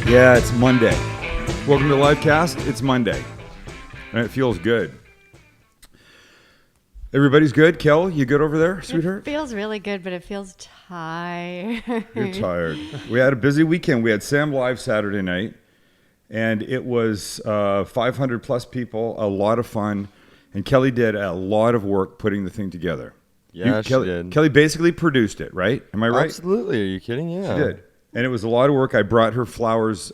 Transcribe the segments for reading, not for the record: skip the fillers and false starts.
Yeah, it's Monday. Welcome to Livecast. It's Monday. And it feels good. Everybody's good? Kel, you good over there, sweetheart? It feels really good, but it feels tired. You're tired. We had a busy weekend. We had Sam Live Saturday night, and it was 500 plus people, a lot of fun, and Kelly did a lot of work putting the thing together. Yeah, she did. Kelly basically produced it, right? Am I right? Absolutely. Are you kidding? Yeah. She did. And it was a lot of work. I brought her flowers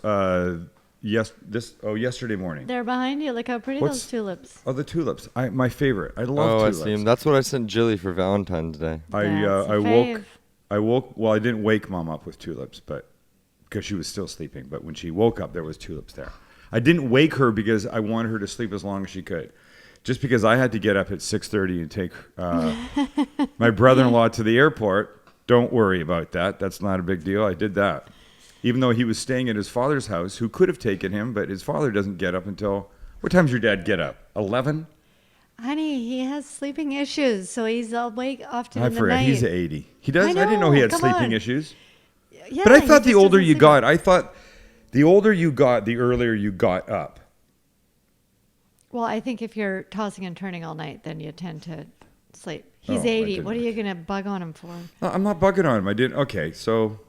yesterday morning. They're behind you. Look how pretty those tulips. Oh, the tulips. My favorite. I love tulips. I see them. That's what I sent Jilly for Valentine's Day. I woke. Well, I didn't wake Mom up with tulips, but because she was still sleeping. But when she woke up, there was tulips there. I didn't wake her because I wanted her to sleep as long as she could. Just because I had to get up at 6:30 and take my brother-in-law to the airport. Don't worry about that. That's not a big deal. I did that. Even though he was staying at his father's house, who could have taken him, but his father doesn't get up until... What time does your dad get up? 11? Honey, he has sleeping issues, so he's awake often in the forgot. night. He's 80. He does? I didn't know he had come sleeping on. issues. Yeah, But I thought the older you got, the older you got, the earlier you got up. Well, I think if you're tossing and turning all night, then you tend to sleep. He's Oh, 80. What are you going to bug on him for? No, I'm not bugging on him. I didn't. Okay, so...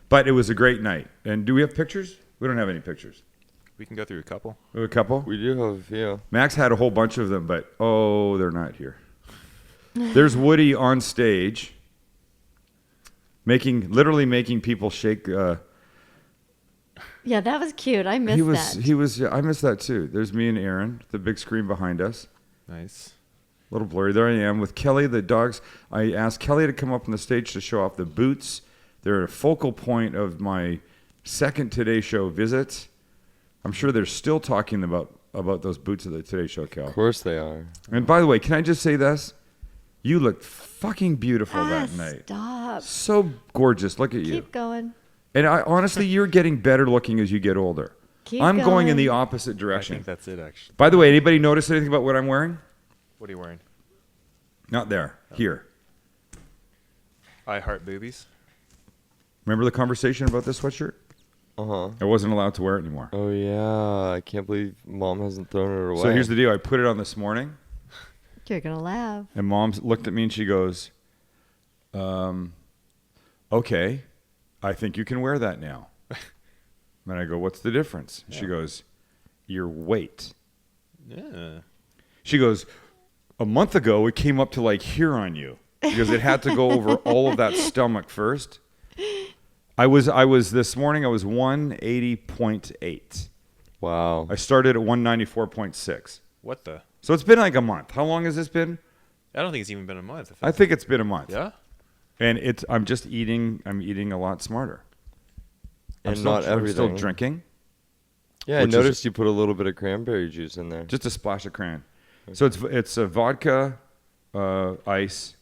But it was a great night. And do we have pictures? We don't have any pictures. We can go through a couple. We have a couple? We do have a few. Max had a whole bunch of them, but they're not here. There's Woody on stage, literally making people shake. Yeah, that was cute. I missed that. I missed that too. There's me and Aaron, the big screen behind us. Nice. A little blurry. There I am with Kelly, the dogs. I asked Kelly to come up on the stage to show off the boots. They're a focal point of my second Today Show visits. I'm sure they're still talking about those boots of the Today Show, Kel. Of course they are. And by the way, can I just say this? You looked fucking beautiful that night. Stop. So gorgeous. Look at you. Keep going. And honestly, you're getting better looking as you get older. I'm going in the opposite direction. I think that's it, actually. By the way, anybody notice anything about what I'm wearing? What are you wearing? Not there. Here. I heart boobies. Remember the conversation about this sweatshirt? Uh-huh. I wasn't allowed to wear it anymore. Oh, yeah. I can't believe Mom hasn't thrown it away. So here's the deal. I put it on this morning. You're going to laugh. And Mom looked at me and she goes, okay, I think you can wear that now. And I go, what's the difference? Yeah. She goes, your weight. Yeah. She goes, a month ago it came up to like here on you because it had to go over all of that stomach first. I was this morning, I was 180.8. Wow. I started at 194.6. What the? So it's been like a month. How long has this been? I don't think it's even been a month. I think it's been a month. Yeah? And I'm eating a lot smarter. And not everything. I'm still drinking. Yeah, I noticed you put a little bit of cranberry juice in there. Just a splash of cran. So it's a vodka, ice,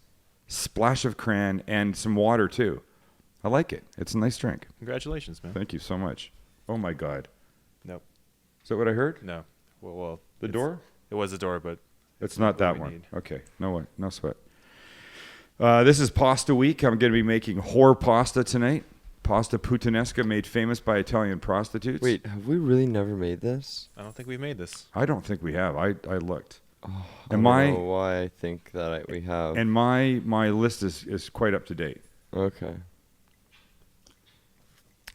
splash of cran, and some water too. I like it. It's a nice drink. Congratulations, man. Thank you so much. Oh my God. Nope. Is that what I heard? No. Well, the door? It was the door, but it's not that one. Okay. No sweat. This is pasta week. I'm going to be making whore pasta tonight. Pasta puttanesca made famous by Italian prostitutes. Wait, have we really never made this? I don't think we've made this. I don't think we have. I looked. Oh, I don't know why I think that we have. And my list is quite up to date. Okay.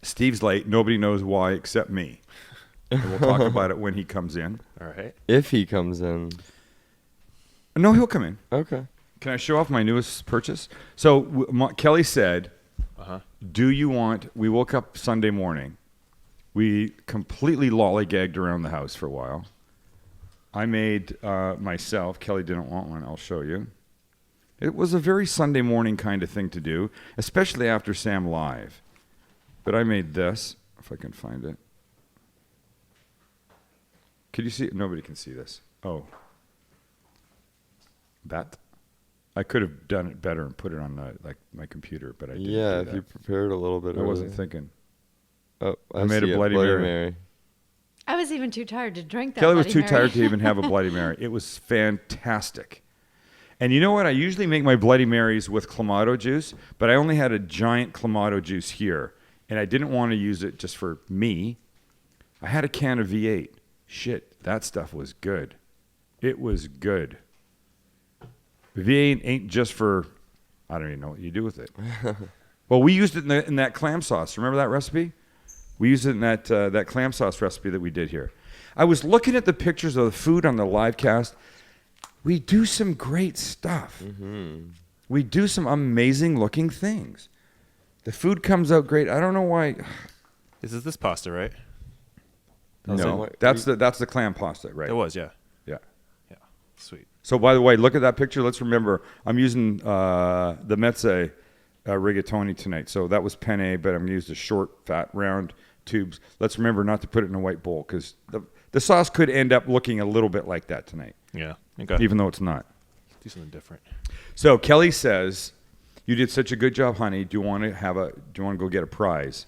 Steve's late. Nobody knows why except me. And we'll talk about it when he comes in. All right. If he comes in. No, he'll come in. Okay. Can I show off my newest purchase? So Kelly said, do you want... We woke up Sunday morning. We completely lollygagged around the house for a while. I made myself... Kelly didn't want one. I'll show you. It was a very Sunday morning kind of thing to do, especially after Sam Live. But I made this, if I can find it. Could you see it? Nobody can see this. Oh. That. I could have done it better and put it on my computer, but I didn't. Yeah, if you prepared a little bit. I wasn't thinking. Oh, I made a Bloody Mary. I was even too tired to drink that. Kelly was too tired to even have a Bloody Mary. It was fantastic. And you know what? I usually make my Bloody Marys with Clamato juice, but I only had a giant Clamato juice here. and I didn't want to use it just for me. I had a can of V8. Shit, that stuff was good. It was good. V8 ain't just for, I don't even know what you do with it. Well, we used it in that clam sauce. Remember that recipe? We used it in that clam sauce recipe that we did here. I was looking at the pictures of the food on the Livecast. We do some great stuff. Mm-hmm. We do some amazing looking things. The food comes out great. I don't know why. This is this pasta, right? No, that's the clam pasta, right? It was, yeah. Yeah. Yeah. Sweet. So, by the way, look at that picture. Let's remember, I'm using the Mezze rigatoni tonight. So that was penne, but I'm going to use the short, fat, round tubes. Let's remember not to put it in a white bowl because the sauce could end up looking a little bit like that tonight. Yeah. Okay. Even though it's not. Do something different. So Kelly says, "You did such a good job, honey. Do you want to go get a prize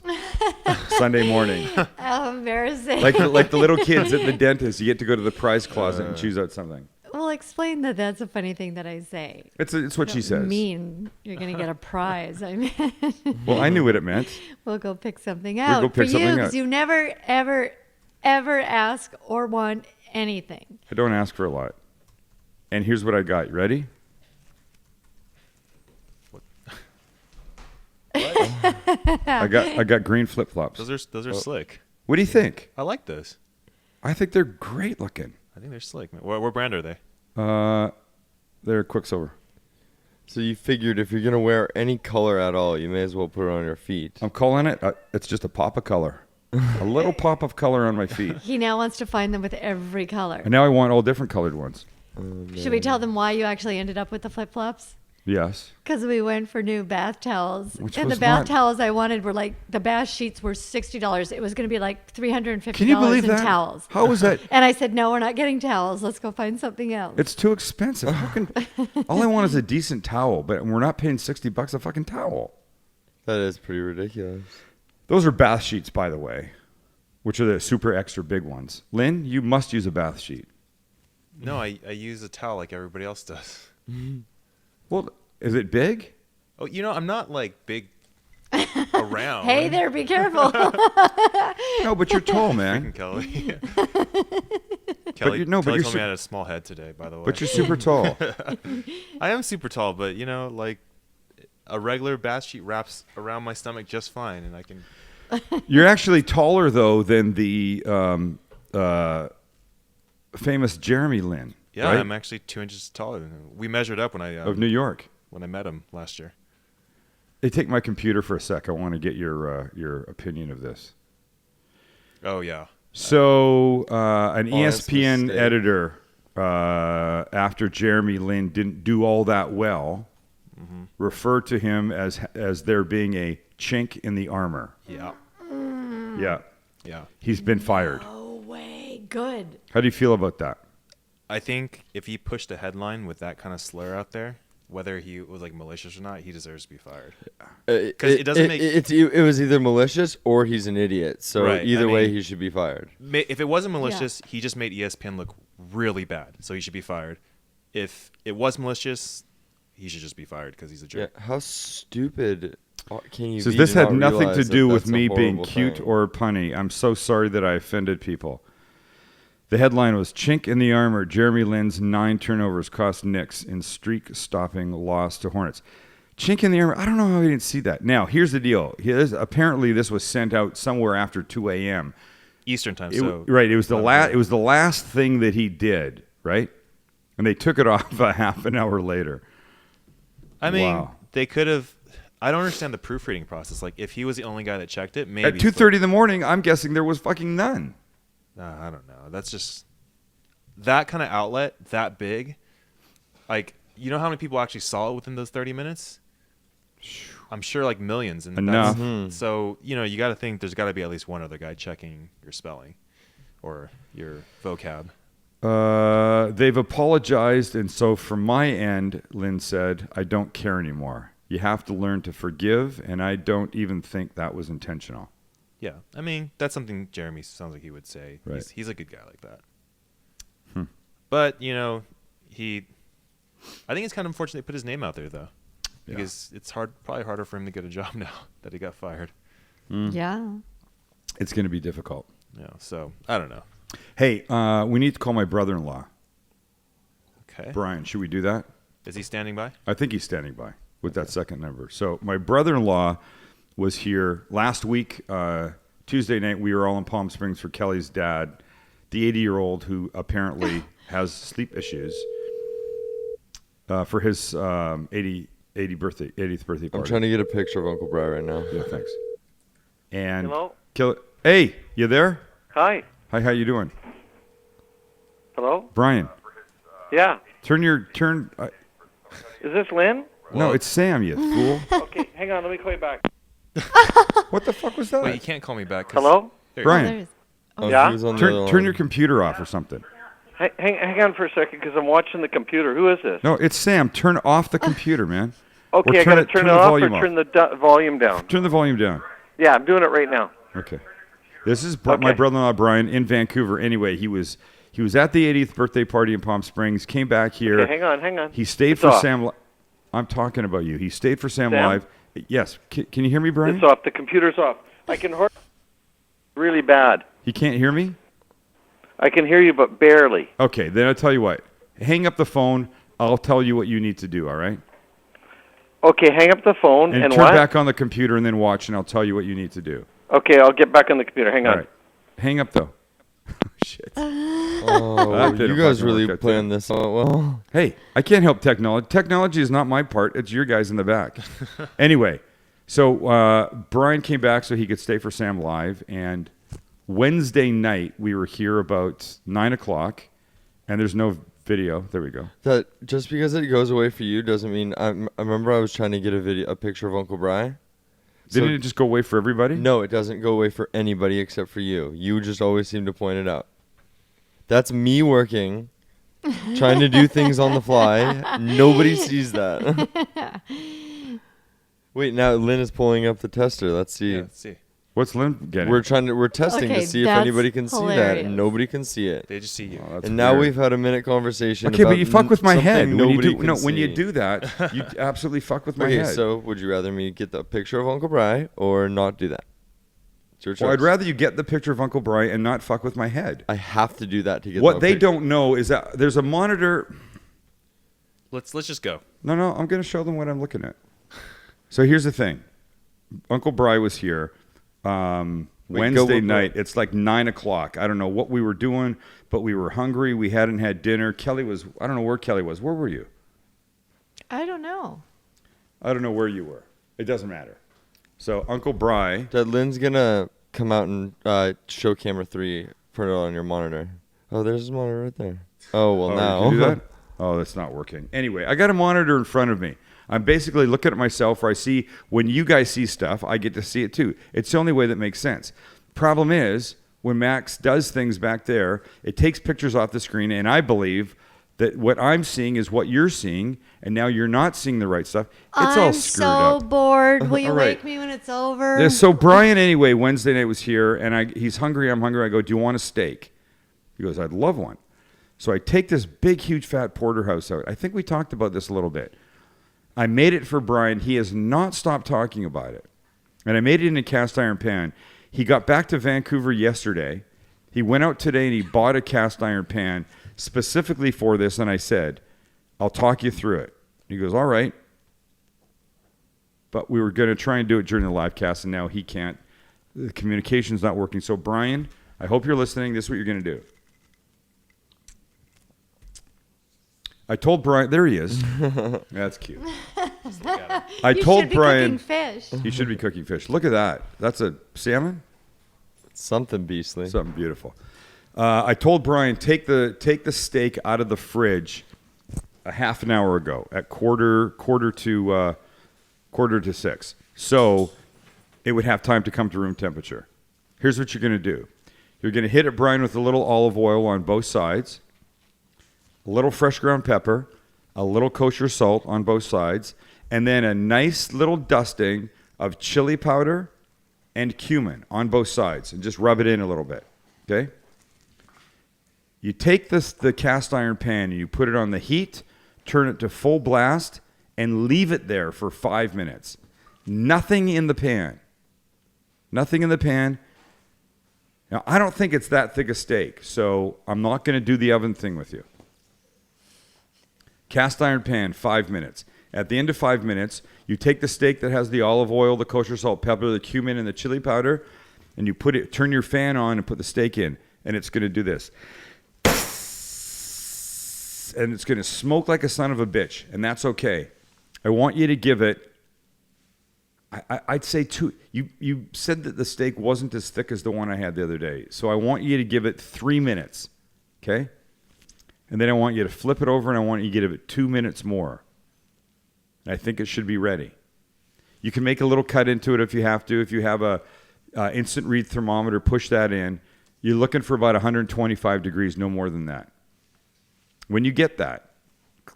Sunday morning?" How embarrassing. Like the little kids at the dentist, you get to go to the prize closet and choose out something. Well, explain that that's a funny thing that I say. It's what she says. Mean you're going to get a prize. I mean, Well, I knew what it meant. we'll go pick something out go pick for something you out. because you never, ever, ever ask or want anything. I don't ask for a lot. And here's what I got. You ready? I got green flip flops. Those are slick. What do you think? I like those. I think they're great looking. I think they're slick. What brand are they? They're Quicksilver. So you figured if you're going to wear any color at all, you may as well put it on your feet. I'm calling it. It's just a pop of color. A little pop of color on my feet. He now wants to find them with every color. And now I want all different colored ones. Should we tell them why you actually ended up with the flip-flops? Yes. Because we went for new bath towels. Which and the was bath not- towels I wanted were like, the bath sheets were $60. It was going to be like $350 Can you believe in that? towels. How was that? And I said, no, we're not getting towels. Let's go find something else. It's too expensive. How can, all I want is a decent towel, but we're not paying $60 a fucking towel. That is pretty ridiculous. Those are bath sheets, by the way, which are the super extra big ones. Lynn, you must use a bath sheet. No, I use a towel like everybody else does. Well, is it big? Oh, I'm not like big around. Hey there, be careful. No, but you're tall, Freaking man. Kelly. Kelly, Kelly told you're me I had a small head today, by the way. But you're super tall. I am super tall, but like a regular bath sheet wraps around my stomach just fine, and I can. You're actually taller though than the famous Jeremy Lin. Yeah, right? I'm actually 2 inches taller than him. We measured up when I of New York. when I met him last year. Hey, take my computer for a sec. I want to get your opinion of this. Oh yeah. So an Honest ESPN mistake. editor, after Jeremy Lin didn't do all that well, referred to him as there being a chink in the armor. Yeah. Yeah, Yeah. he's been fired. No way. Good. How do you feel about that? I think if he pushed a headline with that kind of slur out there, whether he was like malicious or not, he deserves to be fired. Because it doesn't make- it was either malicious or he's an idiot. So Right, either I way, mean- he should be fired. If it wasn't malicious, he just made ESPN look really bad, so he should be fired. If it was malicious, he should just be fired because he's a Yeah, jerk. how stupid can you Says be? this to had not nothing to realize do that with that's a me being horrible cute thing? or punny. I'm so sorry that I offended people. The headline was Chink in the Armor. Jeremy Lin's 9 turnovers cost Knicks in streak-stopping loss to Hornets. Chink in the Armor. I don't know how I didn't see that. Now, here's the deal. Apparently, this was sent out somewhere after 2 a.m. Eastern time, Right. It was the last. It was the last thing that he did. Right. And they took it off a half an hour later. I mean, Wow. they could have. I don't understand the proofreading process. Like, if he was the only guy that checked it, maybe. At 2:30 in the morning, I'm guessing there was fucking none. I don't know. That's just that kind of outlet that big. Like, you know how many people actually saw it within those 30 minutes? I'm sure like millions. And Enough. that's- So you got to think there's got to be at least one other guy checking your spelling or your vocab. They've apologized, and so from my end, Lynn said, I don't care anymore. You have to learn to forgive, and I don't even think that was intentional. Yeah, I mean that's something Jeremy sounds like he would say. Right. He's a good guy like that. But I think it's kind of unfortunate they put his name out there though, because it's probably harder for him to get a job now that he got fired. Yeah. It's going to be difficult. Yeah. So I don't know. Hey, we need to call my brother-in-law, Okay. Brian. Should we do that? Is he standing by? I think he's standing by with that second number. So my brother-in-law was here last week, Tuesday night. We were all in Palm Springs for Kelly's dad, the 80-year-old who apparently has sleep issues, for his 80th birthday party. I'm trying to get a picture of Uncle Bri right now. Yeah, thanks. And Hello? Hey, you there? Hi. Hi, how you doing? Hello? Brian, Yeah. turn. Is this Lynn? No, it's Sam, you fool. Okay, hang on. Let me call you back. What the fuck was that? Wait, you can't call me back. 'Cause Hello? There you Brian. There's- Oh, Yeah? he was on the other Turn line. your computer off or something. Hang on for a second because I'm watching the computer. Who is this? No, it's Sam. Turn off the computer, man. Okay, Or I got to turn turn the it off or volume off. turn the volume down. Turn the volume down. Yeah, I'm doing it right now. Okay. This is Okay. my brother-in-law Brian in Vancouver. Anyway, he was at the 80th birthday party in Palm Springs. Came back here. Okay, hang on. He stayed It's for off. Sam. I'm talking about you. He stayed for Sam Sam? Live. Yes. Can you hear me, Brian? It's off. The computer's off. I can hear really bad. You can't hear me? I can hear you, but barely. Okay. Then I'll tell you what. Hang up the phone. I'll tell you what you need to do. All right. Okay, hang up the phone And and turn what? back on the computer and then watch, and I'll tell you what you need to do. Okay, I'll get back on the computer. Hang on. All right. Hang up though. Shit. Oh, That didn't you guys fucking really work out, planned did this out well. Hey, I can't help technology. Technology is not my part. It's your guys in the back. Anyway, so Brian came back so he could stay for Sam Live. And Wednesday night, we were here about 9 o'clock. And there's no video. There we go. That just because it goes away for you doesn't mean I remember I was trying to get a picture of Uncle Bri. Didn't it just go away for everybody? No, it doesn't go away for anybody except for you. You just always seem to point it out. That's me working, trying to do things on the fly. Nobody sees that. Wait, now Lynn is pulling up the tester. Let's see. Yeah, let's see. What's Lynn getting? We're testing Okay, to see if that's anybody can see that, hilarious. and nobody can see it. They just see you. Oh, that's And now weird. we've had a minute conversation. Okay, about but you fuck with my something head. When you nobody do, can no, when you see. do that, you absolutely fuck with my Okay, head. so would you rather me get the picture of Uncle Bri or not do that? It's your choice. Well, I'd rather you get the picture of Uncle Brian and not fuck with my head. I have to do that to get What the they pic- don't know is that there's a monitor. Let's just go. No, I'm going to show them what I'm looking at. So here's the thing. Uncle Bri was here Wednesday night. It's like 9 o'clock. I don't know what we were doing, but we were hungry. We hadn't had dinner. Kelly was, I don't know where Kelly was. Where were you? I don't know. I don't know where you were. It doesn't matter. So Uncle Bri. Dad, Lynn's gonna come out and show camera 3, put it on your monitor. Oh, there's his monitor right there. Oh, well, Oh, now. you can do that? Oh, that's not working. Anyway, I got a monitor in front of me. I'm basically looking at myself where I see when you guys see stuff, I get to see it too. It's the only way that makes sense. Problem is, when Max does things back there, it takes pictures off the screen, and I believe that what I'm seeing is what you're seeing, and now you're not seeing the right stuff. It's all I'm screwed so up. bored. Will you All right. wake me when it's over? Yeah, so Brian, anyway, Wednesday night was here, and he's hungry. I'm hungry. I go, do you want a steak? He goes, I'd love one. So I take this big, huge, fat porterhouse out. I think we talked about this a little bit. I made it for Brian. He has not stopped talking about it. And I made it in a cast iron pan. He got back to Vancouver yesterday. He went out today and he bought a cast iron pan specifically for this. And I said, I'll talk you through it. He goes, all right. But we were going to try and do it during the live cast, and now he can't. The communication's not working. So, Brian, I hope you're listening. This is what you're going to do. I told Brian, there he is. That's cute. I You told should be Brian cooking fish. he should be cooking fish. Look at that. That's a salmon? Something beastly. Something beautiful. I told Brian, take the steak out of the fridge a half an hour ago at quarter to 6. So it would have time to come to room temperature. Here's what you're going to do. You're going to hit it, Brian, with a little olive oil on both sides, a little fresh ground pepper, a little kosher salt on both sides, and then a nice little dusting of chili powder and cumin on both sides, and just rub it in a little bit, okay? You take the cast iron pan and you put it on the heat, turn it to full blast, and leave it there for 5 minutes. Nothing in the pan. Nothing in the pan. Now, I don't think it's that thick a steak, so I'm not going to do the oven thing with you. Cast iron pan, 5 minutes. At the end of 5 minutes, you take the steak that has the olive oil, the kosher salt, pepper, the cumin, and the chili powder, and you turn your fan on and put the steak in, and it's going to do this. And it's going to smoke like a son of a bitch, and that's okay. I want you to give it, I'd say you said that the steak wasn't as thick as the one I had the other day, so I want you to give it 3 minutes, okay? And then I want you to flip it over, and I want you to give it 2 minutes more. I think it should be ready. You can make a little cut into it if you have to. If you have a instant read thermometer, push that in. You're looking for about 125 degrees, no more than that. When you get that,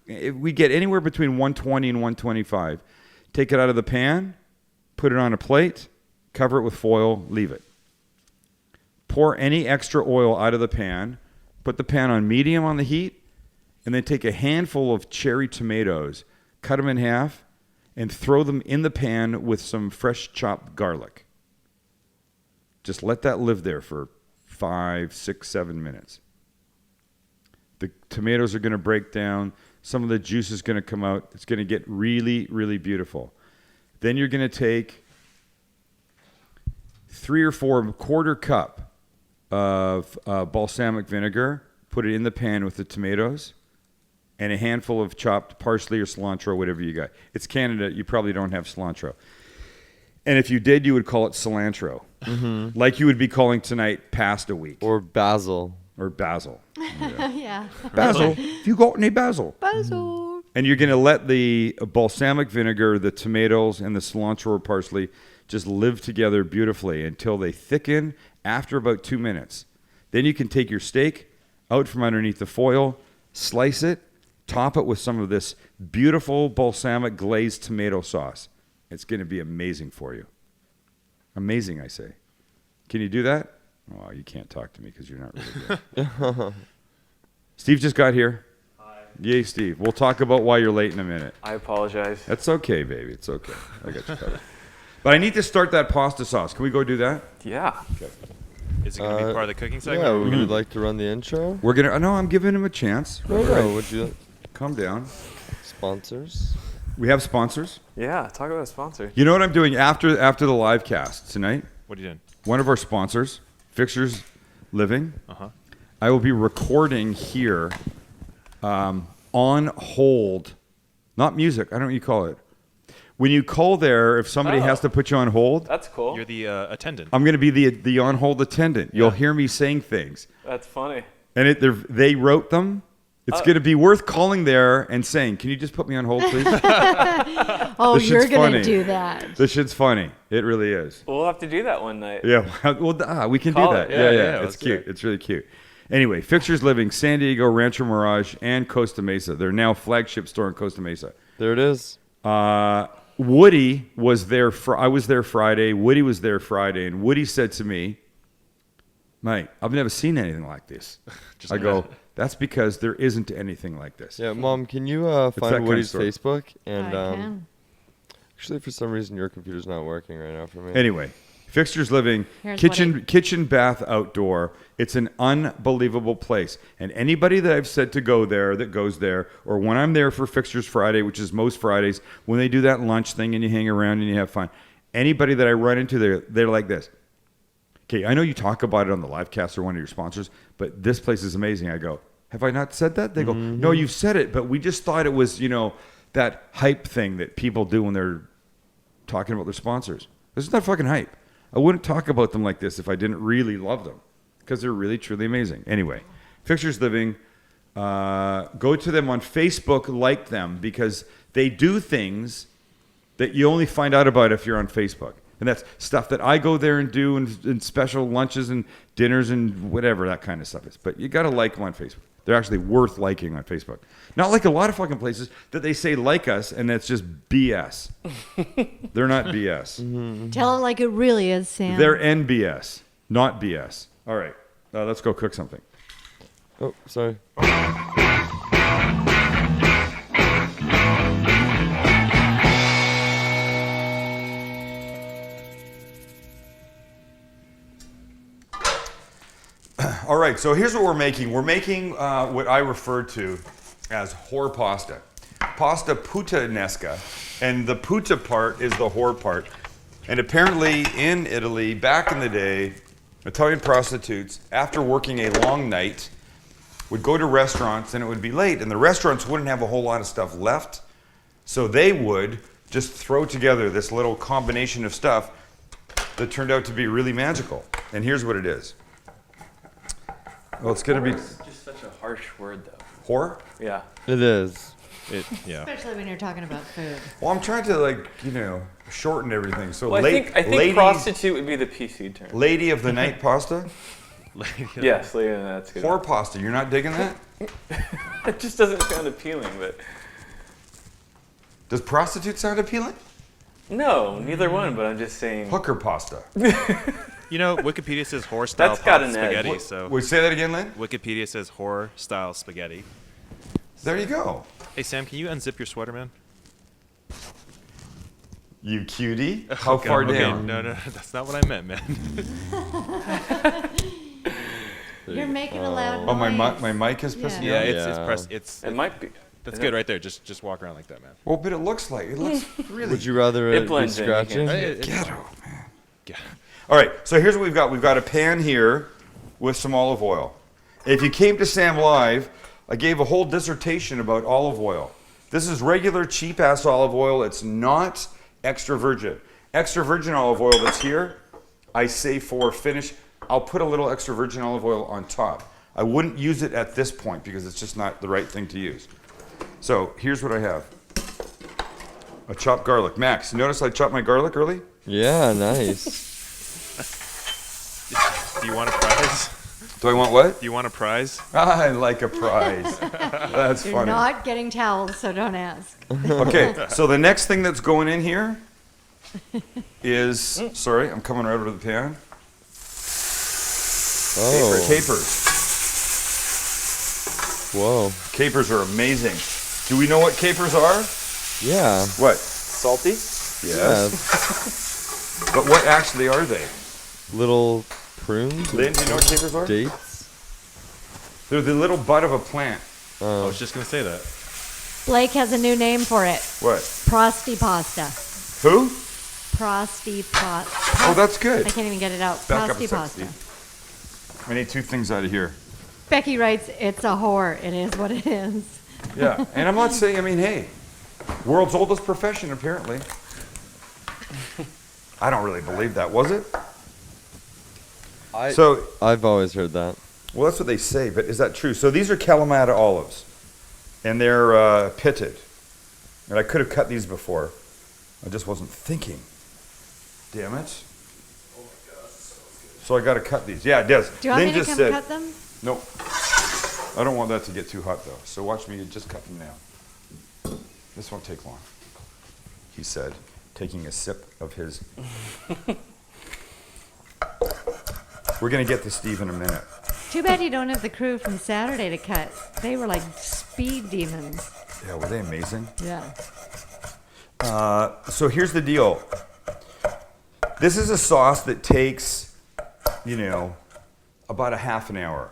if we get anywhere between 120 and 125, take it out of the pan, put it on a plate, cover it with foil, leave it. Pour any extra oil out of the pan, put the pan on medium on the heat, and then take a handful of cherry tomatoes, cut them in half, and throw them in the pan with some fresh chopped garlic. Just let that live there for 5, 6, 7 minutes. The tomatoes are going to break down. Some of the juice is going to come out. It's going to get really, really beautiful. Then you're going to take 3 or 4 quarter cup of balsamic vinegar, put it in the pan with the tomatoes, and a handful of chopped parsley or cilantro, whatever you got. It's Canada. You probably don't have cilantro. And if you did, you would call it cilantro. Mm-hmm. Like you would be calling tonight past a week. Or basil. Or basil. Yeah. Basil. If you got any basil. Basil. And you're going to let the balsamic vinegar, the tomatoes, and the cilantro or parsley just live together beautifully until they thicken after about 2 minutes. Then you can take your steak out from underneath the foil, slice it, top it with some of this beautiful balsamic glazed tomato sauce. It's going to be amazing for you. Amazing, I say. Can you do that? Oh, you can't talk to me because you're not really good. Steve just got here. Hi. Yay, Steve. We'll talk about why you're late in a minute. I apologize. That's okay, baby. It's okay. I got you covered. But I need to start that pasta sauce. Can we go do that? Yeah. Okay. Is it going to be part of the cooking segment? Yeah, would you like to run the intro? We're gonna. No, I'm giving him a chance. No, would you Calm down. sponsors? We have sponsors. Yeah, talk about a sponsor. You know what I'm doing after the live cast tonight? What are you doing? One of our sponsors, Fixtures Living. Uh-huh. I will be recording here on hold. Not music. I don't know what you call it. When you call there, if somebody has to put you on hold, That's cool. You're the attendant. I'm going to be the on hold attendant. You'll hear me saying things. That's funny. And they wrote them. It's going to be worth calling there and saying, "Can you just put me on hold, please?" Oh, This shit's you're going funny. to do that. This shit's funny. It really is. We'll have to do that one night. Yeah, well, we can Call do that. it. Yeah, Yeah, It's let's do cute. it. It's really cute. Anyway, Fixtures Living, San Diego, Rancho Mirage, and Costa Mesa. They're now flagship store in Costa Mesa. There it is. Woody was there. I was there Friday. Woody was there Friday, and Woody said to me, "Mate, I've never seen anything like this." Just I go, imagine. "That's because there isn't anything like this." Yeah, Mom, can you that find kind of Woody's store. Facebook? And I can. actually, for some reason, your computer's not working right now for me. Anyway, Fixtures Living, Here's kitchen, bath, outdoor. It's an unbelievable place. And anybody that I've said to go there that goes there, or when I'm there for Fixtures Friday, which is most Fridays, when they do that lunch thing and you hang around and you have fun, anybody that I run into there, they're like this. Okay, I know you talk about it on the Livecast or one of your sponsors, but this place is amazing. I go, have I not said that? They go, no, you've said it, but we just thought it was, that hype thing that people do when they're talking about their sponsors. This is not fucking hype. I wouldn't talk about them like this if I didn't really love them, because they're really, truly amazing. Anyway, Fixtures Living, go to them on Facebook, like them, because they do things that you only find out about if you're on Facebook. And that's stuff that I go there and do, and special lunches and dinners and whatever that kind of stuff is. But you got to like them on Facebook. They're actually worth liking on Facebook. Not like a lot of fucking places that they say like us, and that's just BS. They're not BS. Tell it like it really is, Sam. They're NBS, not BS. All right, let's go cook something. Oh, sorry. All right, so here's what we're making. We're making what I refer to as whore pasta. Pasta Puttanesca. And the putta part is the whore part. And apparently in Italy, back in the day, Italian prostitutes, after working a long night, would go to restaurants and it would be late. And the restaurants wouldn't have a whole lot of stuff left. So they would just throw together this little combination of stuff that turned out to be really magical. And here's what it is. Well, it's going to be... It's just such a harsh word, though. Whore? Yeah. It is. Yeah. Especially when you're talking about food. Well, I'm trying to, shorten everything. So Well, I think ladies, prostitute would be the PC term. lady of the night pasta? Yes, yeah, that's good. Whore pasta. You're not digging that? It just doesn't sound appealing, but Does prostitute sound appealing? no, neither one. But I'm just saying. Hooker pasta. You know, Wikipedia says whore style That's got an edge. spaghetti. What- So Wait, say that again, Lynn? Wikipedia says whore style spaghetti. There you go. Hey Sam, can you unzip your sweater, man? You cutie. How Okay, far okay. down? No, that's not what I meant, man. You're making a loud noise. Oh, my mic is pissing you Yeah, off? it's Yeah. pressed. It's It might be. that's Is good it? right there. Just walk around like that, man. Well, but it looks really Would you rather It it be blends in, you can't scratching? see it. ghetto, man. Yeah. All right, so here's what we've got. We've got a pan here with some olive oil. If you came to Sam Live, I gave a whole dissertation about olive oil. This is regular cheap-ass olive oil. It's not extra virgin. Extra virgin olive oil that's here, I say for finish. I'll put a little extra virgin olive oil on top. I wouldn't use it at this point because it's just not the right thing to use. So here's what I have. A chopped garlic. Max, you notice I chopped my garlic early? Yeah, nice. Do you want a prize? Do I want what? Do you want a prize? I like a prize. That's You're funny. not getting towels, so don't ask. Okay, so the next thing that's going in here is, sorry, I'm coming right over to the pan. Oh, Capers. whoa. Capers are amazing. Do we know what capers are? Yeah. What? Salty? Yeah. But what actually are they? Little prunes. Lynn, do you know what capers are? Dates. They're the little bud of a plant. I was just gonna say that. Blake has a new name for it. What? Prosti pasta. Who? Prosti pasta. Oh, that's good. I can't even get it out. Back up a Prosti sec, pasta. Steve. I need two things out of here. Becky writes, it's a whore. It is what it is. Yeah, and I'm not saying, hey, world's oldest profession, apparently. I don't really believe that, was it? So, I've always heard that. well, that's what they say, but is that true? So these are Kalamata olives, and they're pitted. And I could have cut these before. I just wasn't thinking. Damn it. So I got to cut these. Yeah, it does. Do you want Lynn me to just come said, cut them? nope. I don't want that to get too hot, though. So watch me just cut them now. This won't take long, he said, taking a sip of his. We're going to get to Steve in a minute. Too bad you don't have the crew from Saturday to cut. They were like speed demons. Yeah, were they amazing? Yeah. So here's the deal. This is a sauce that takes, about a half an hour.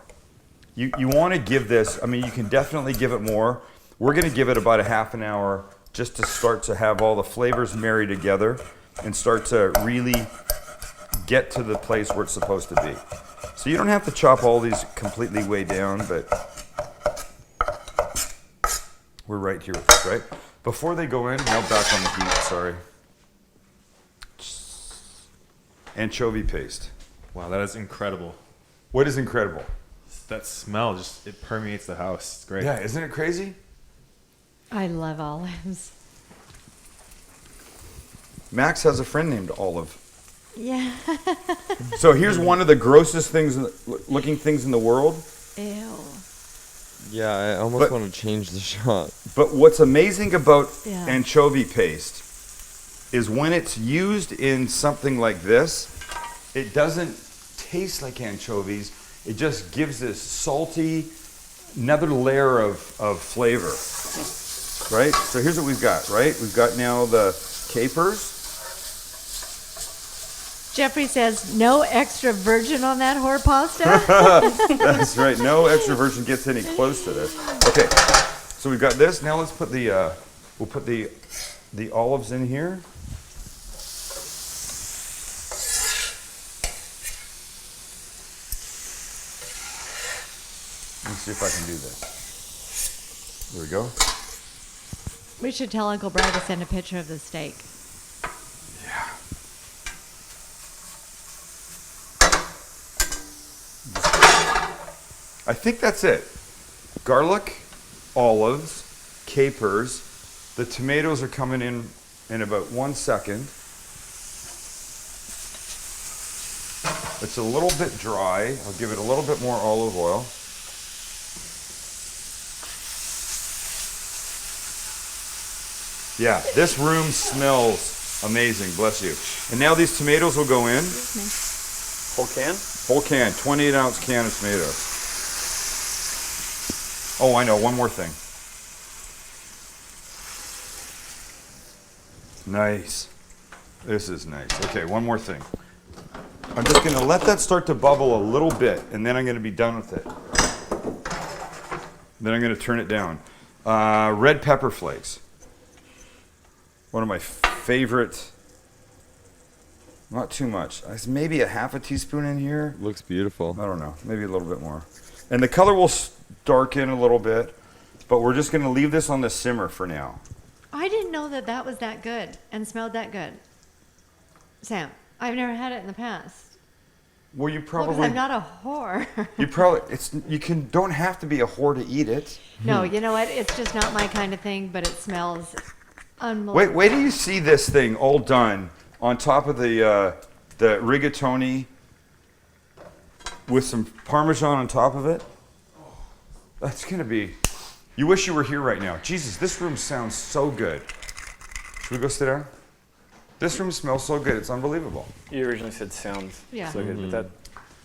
You want to give this, you can definitely give it more. We're going to give it about a half an hour just to start to have all the flavors marry together and start to really get to the place where it's supposed to be. So you don't have to chop all these completely way down, but we're right here with this, right? Before they go in, now back on the heat, sorry. Anchovy paste. Wow, that is incredible. What is incredible? That smell it permeates the house. It's great. Yeah, isn't it crazy? I love olives. Max has a friend named Olive. Yeah. So here's one of the grossest looking things in the world. Ew. Yeah, I almost But- want to change the shot. But what's amazing about Yeah. anchovy paste is when it's used in something like this, it doesn't taste like anchovies. It just gives this salty, another layer of flavor. Right? So here's what we've got, right? We've got now the capers. Jeffrey says, no extra virgin on that whore pasta. That's right. No extra virgin gets any close to this. Okay, so we've got this. Now let's put the we'll put the olives in here. Let me see if I can do this. There we go. We should tell Uncle Brad to send a picture of the steak. Yeah. I think that's it. Garlic, olives, capers. The tomatoes are coming in about 1 second. It's a little bit dry. I'll give it a little bit more olive oil. Yeah, this room smells amazing, bless you. And now these tomatoes will go in. Whole can? Whole can, 28-ounce can of tomatoes. Oh, I know, one more thing. Nice. This is nice. Okay, one more thing. I'm just gonna let that start to bubble a little bit, and then I'm gonna be done with it. Then I'm gonna turn it down. Red pepper flakes. One of my favorite, not too much. Maybe a half a teaspoon in here. Looks beautiful. I don't know, maybe a little bit more. And the color will darken a little bit, but we're just gonna leave this on the simmer for now. I didn't know that that was that good and smelled that good. Sam, I've never had it in the past. Well, you Well, probably, because I'm not a whore. don't have to be a whore to eat it. No, you know what? It's just not my kind of thing, but it smells unbelievable. Wait till you see this thing all done on top of the rigatoni with some Parmesan on top of it. That's gonna be, you wish you were here right now. Jesus, this room sounds so good. Should we go sit down? This room smells so good, it's unbelievable. You originally said sounds Yeah. so good, but that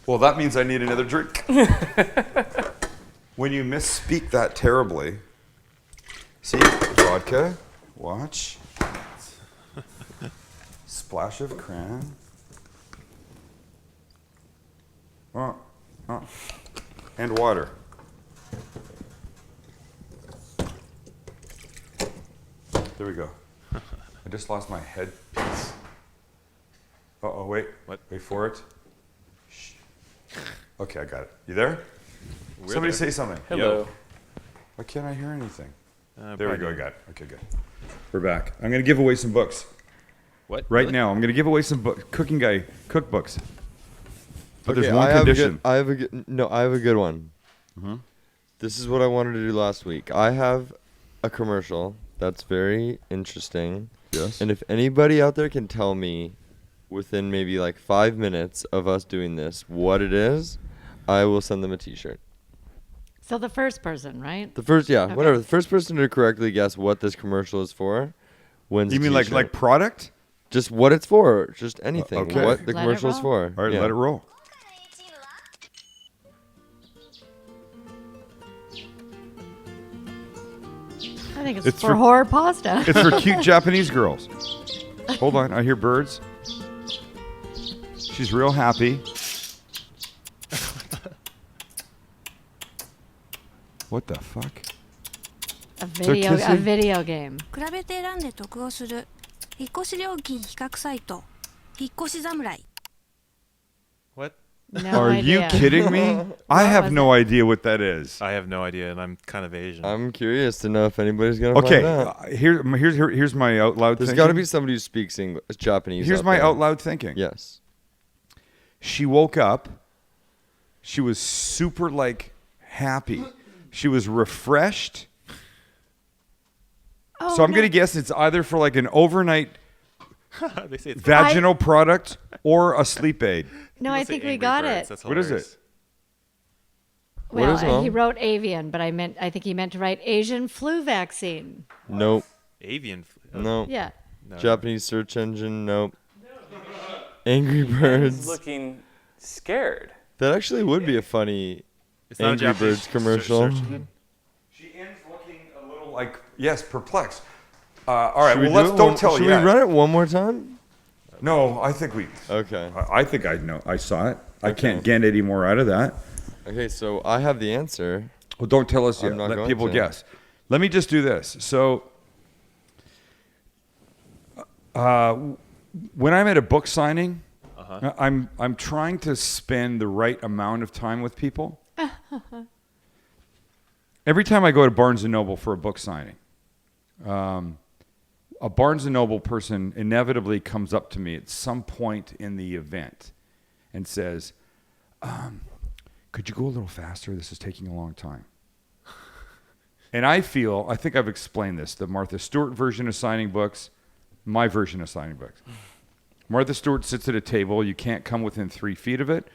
Well, that means I need another drink. When you misspeak that terribly, see, vodka, watch, splash of cran, and water. There we go. I just lost my headpiece. Uh-oh, wait. What? Wait for it. Shh. Okay, I got it. You there? We're Somebody there. say something. hello. Why can't I hear anything? There we probably go, I not. got it. Okay, good. We're back. I'm going to give away some books. What? Right Really? now, I'm going to give away some cooking guy cookbooks. But there's Okay, one condition. I have a good one. Mhm. This is what I wanted to do last week. I have a commercial that's very interesting. Yes. And if anybody out there can tell me within maybe like 5 minutes of us doing this what it is, I will send them a t-shirt. So the first person, right? The first, yeah, Okay. whatever. The first person to correctly guess what this commercial is for wins You a mean t-shirt. like product? Just what it's for, just anything. okay. What the Let it commercial is roll. for. All right, Yeah. let it roll. I think it's It's for for- whore pasta. It's for cute Japanese girls. Hold on, I hear birds. She's real happy. What the fuck? A video game. 比べて選んで得をする引っ越し料金比較サイト引っ越し侍 What? No Are you idea. kidding me? I have was no idea what that is. I have no idea, and I'm kind of Asian. I'm curious to know if anybody's gonna Okay, find out. here's my out loud There's thinking. got to be somebody who speaks English, Japanese. Here's out my there. out loud thinking. Yes. She woke up. She was super happy. She was refreshed. Oh, So I'm no. going to guess it's either for an overnight They say it's vaginal product or a sleep aid. No, People I say think we Angry got Birds. it. That's What is hilarious. it? What Well, is it? he wrote avian, but I think he meant to write Asian flu vaccine. Nope. Avian. No. Yeah. No. Japanese search engine. Nope. Angry He's Birds. looking scared. That actually would be a funny It's not a Angry Japanese Birds commercial. search engine? She ends looking a little yes, perplexed. All right, Should we well, do it don't one- tell Should yet. we run it one more time? No, I think we. Okay. I think I know. I saw it. I Okay. can't get any more out of that. Okay, so I have the answer. Well, don't tell us yet. I'm not Let going people to. guess. Let me just do this. So, when I'm at a book signing, I'm trying to spend the right amount of time with people. Every time I go to Barnes & Noble for a book signing, a Barnes & Noble person inevitably comes up to me at some point in the event and says, could you go a little faster? This is taking a long time. And I think I've explained this, the Martha Stewart version of signing books, my version of signing books. Martha Stewart sits at a table. You can't come within 3 feet of it.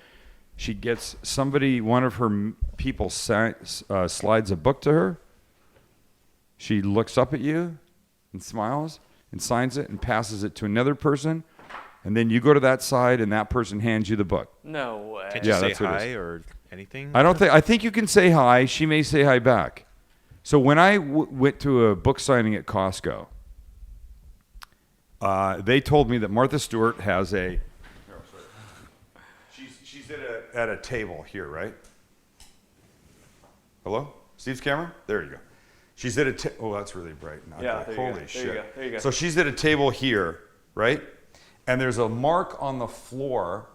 She gets one of her people slides a book to her. She looks up at you and smiles and signs it and passes it to another person. And then you go to that side and that person hands you the book. No way. Can't you Yeah, say that's what it hi is. or anything? I think you can say hi. She may say hi back. So when I went to a book signing at Costco, they told me that Martha Stewart has a. She's at a table here, right? Hello, Steve's camera. There you go. She's at a. Oh, that's really bright. Not Yeah, bright. there you Holy go. shit! There you go. There you go. So she's at a table here, right? And there's a mark on the floor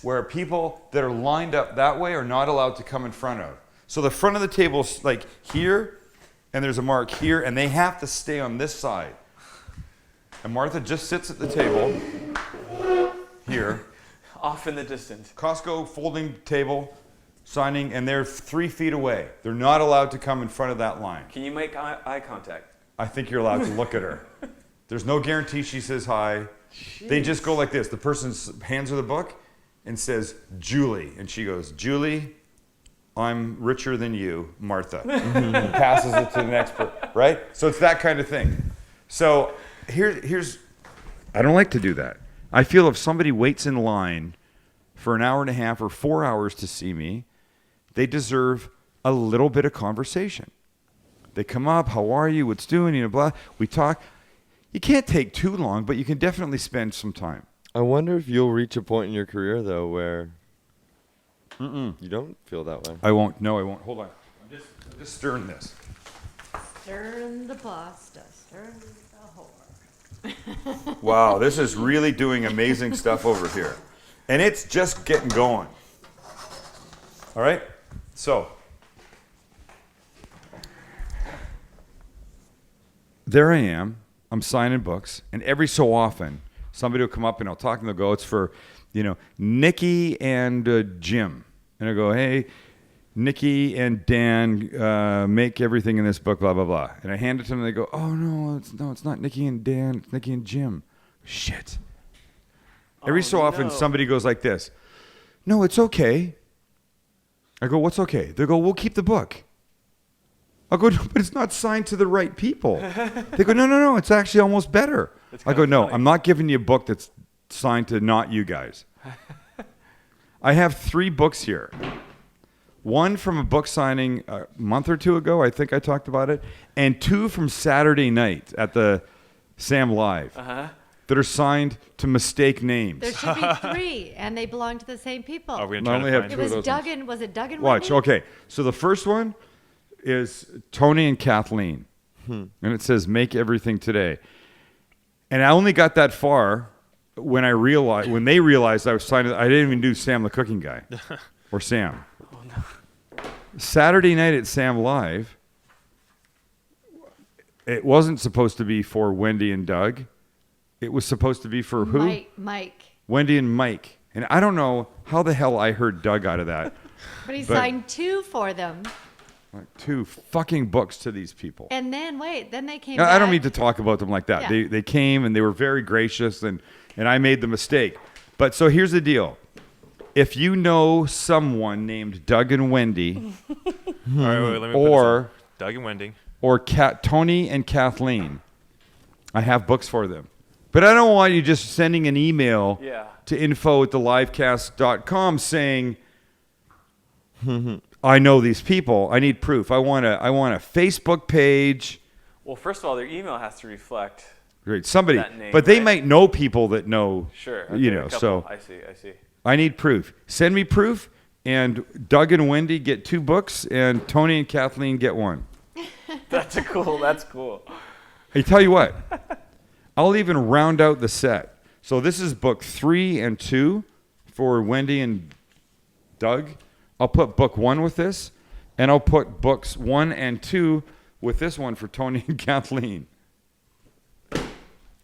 where people that are lined up that way are not allowed to come in front of. So the front of the table's like here, and there's a mark here, and they have to stay on this side. And Martha just sits at the table here. Off in the distance. Costco folding table, signing, and they're 3 feet away. They're not allowed to come in front of that line. Can you make eye contact? I think you're allowed to look at her. There's no guarantee she says hi. Jeez. They just go like this. The person hands her the book and says, Julie. And she goes, Julie, I'm richer than you, Martha. And passes it to the next person, right? So it's that kind of thing. So here's, I don't like to do that. I feel if somebody waits in line for an hour and a half or 4 hours to see me, they deserve a little bit of conversation. They come up, how are you, what's doing, blah. We talk. You can't take too long, but you can definitely spend some time. I wonder if you'll reach a point in your career, though, where you don't feel that way. I won't. No, I won't. Hold on. I'm just stirring this. Stirring the pasta, stirring the whore. Wow, this is really doing amazing stuff over here. And it's just getting going. All right? So, there I am. I'm signing books. And every so often, somebody will come up and I'll talk and they'll go, it's for, Nikki and Jim. And I go, hey, Nikki and Dan make everything in this book, blah, blah, blah. And I hand it to them and they go, oh, no, it's not Nikki and Dan, it's Nikki and Jim. Shit. Every so often, somebody goes like this, no, it's okay. I go, what's okay? They go, we'll keep the book. I'll go, no, but it's not signed to the right people. They go, no, it's actually almost better. I go, no, I'm not giving you a book that's signed to not you guys. I have 3 books here. One from a book signing a month or 2 ago, I think I talked about it, and 2 from Saturday night at the Sam Live that are signed to mistake names. There should be 3, and they belong to the same people. Are we I gonna only try have to It find two was of those Doug and was it Doug and Watch, Wendy? okay. So the first one is Tony and Kathleen. And it says, make everything today. And I only got that far when they realized I was signing. I didn't even do Sam the cooking guy or Sam. Oh, no. Saturday night at Sam Live, it wasn't supposed to be for Wendy and Doug. It was supposed to be for who? Mike. Wendy and Mike. And I don't know how the hell I heard Doug out of that. But he signed 2 for them. Like 2 fucking books to these people. And then, then they came Now, back. I don't mean to talk about them like that. Yeah. They came and they were very gracious, and I made the mistake. But so here's the deal. If you know someone named Doug and Wendy, All right, wait, let me put this or on. Doug and Wendy. or Tony and Kathleen, I have books for them. But I don't want you just sending an email to info@thelivecast.com saying, I know these people. I need proof. I want a Facebook page. Well, first of all, their email has to reflect Great. Somebody, that name, but they right? might know people that know. Sure. You okay, know, a couple. so I see. I need proof. Send me proof, and Doug and Wendy get 2 books, and Tony and Kathleen get 1. That's cool. Hey, tell you what, I'll even round out the set. So this is book 3 and 2 for Wendy and Doug. I'll put book 1 with this, and I'll put books 1 and 2 with this one for Tony and Kathleen.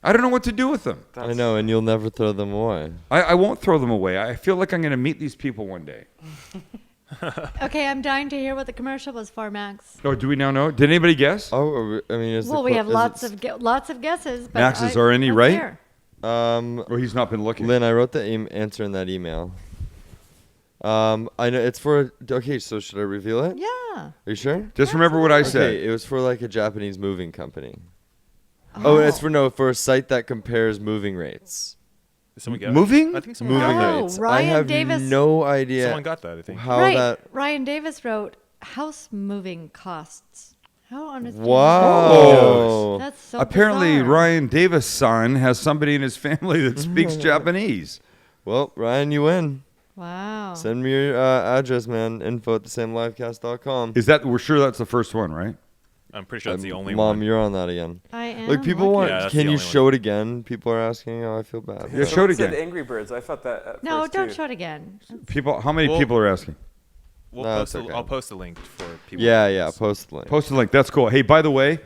I don't know what to do with them. I know, and you'll never throw them away. I won't throw them away. I feel like I'm going to meet these people one day. Okay, I'm dying to hear what the commercial was for, Max. Oh, do we now know? Did anybody guess? Oh, I mean, is Well, the we have is lots it- of lots of guesses. But Max, are any let's right? hear. Or he's not been looking. Lynn, I wrote the answer in that email. I know it's for. Okay, so should I reveal it? Yeah. Are you sure? Just remember what I said. Okay, it was for like a Japanese moving company. Oh, it's for a site that compares moving rates. Did someone get Moving? it? I think someone Moving got Oh, rates. I Ryan have Davis- no idea Someone got that, I think. how right. that. Ryan Davis wrote house moving costs. How understandable. Wow. That's so Apparently, bizarre. Ryan Davis' son has somebody in his family that speaks Japanese. Well, Ryan, you win. Wow. Send me your address, man. info@thesamelivecast.com. Is that? We're sure that's the first one, right? I'm pretty sure that's the only Mom, one. you're on that again. I am. Like people lucky. want. Yeah, that's Can the you only show it again? People are asking. Oh, I feel bad. Yeah, show it Someone said again. Angry Birds. I thought that at No, first, don't too. show it again. People, how many Well- people are asking? We'll it's okay. I'll post a link for people. Yeah. Post the link. Post a link. That's cool. Hey, by the way,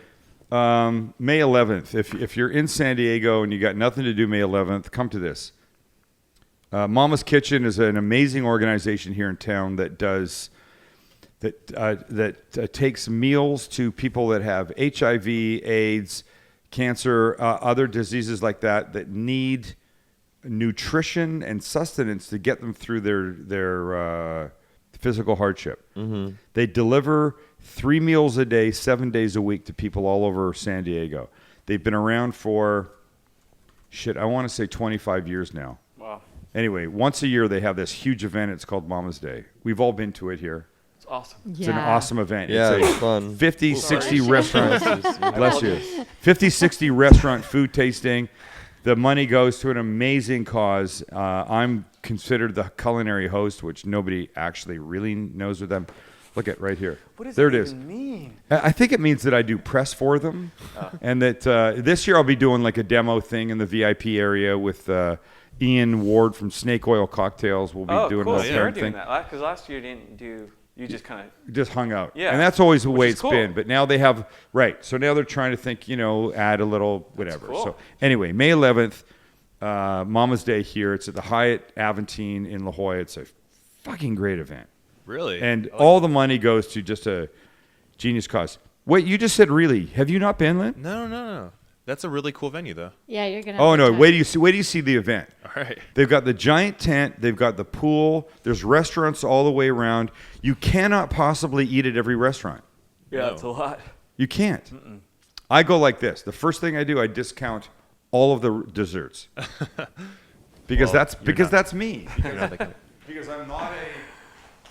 May 11th. If you're in San Diego and you got nothing to do May 11th, come to this. Mama's Kitchen is an amazing organization here in town that does that takes meals to people that have HIV, AIDS, cancer, other diseases like that need nutrition and sustenance to get them through their physical hardship. Mm-hmm. They deliver 3 meals a day, 7 days a week to people all over San Diego. They've been around for, I want to say 25 years now. Wow. Anyway, once a year they have this huge event. It's called Mama's Day. We've all been to it here. It's awesome. It's an awesome event. Yeah, It's it's fun. 50, 60 restaurants. Bless Bless you. 50, 60 restaurant food tasting. The money goes to an amazing cause. I'm considered the culinary host, which nobody actually really knows with them. Look at right here. What does there that it is. even mean? I think it means that I do press for them, and that this year I'll be doing like a demo thing in the VIP area with Ian Ward from Snake Oil Cocktails. We'll be doing cool. a So whole you're thing. doing that. Because last year you didn't do. You just kind of. Just hung out. Yeah. And that's always the Which way is it's cool. been. But now they have, right. So now they're trying to think, add a little whatever. cool. So anyway, May 11th, Mama's Day here. It's at the Hyatt Aventine in La Jolla. It's a fucking great event. Really? And all the money goes to just a genius cause. Wait, you just said really. Have you not been, Lynn? No. That's a really cool venue, though. Yeah, you're gonna. Oh, have a no. time. Wait do you see the event. All right. They've got the giant tent. They've got the pool. There's restaurants all the way around. You cannot possibly eat at every restaurant. Yeah, No. it's a lot. You can't. I go like this. The first thing I do, I discount all of the desserts. Because Well, that's me. You're not that kind of- Because I'm not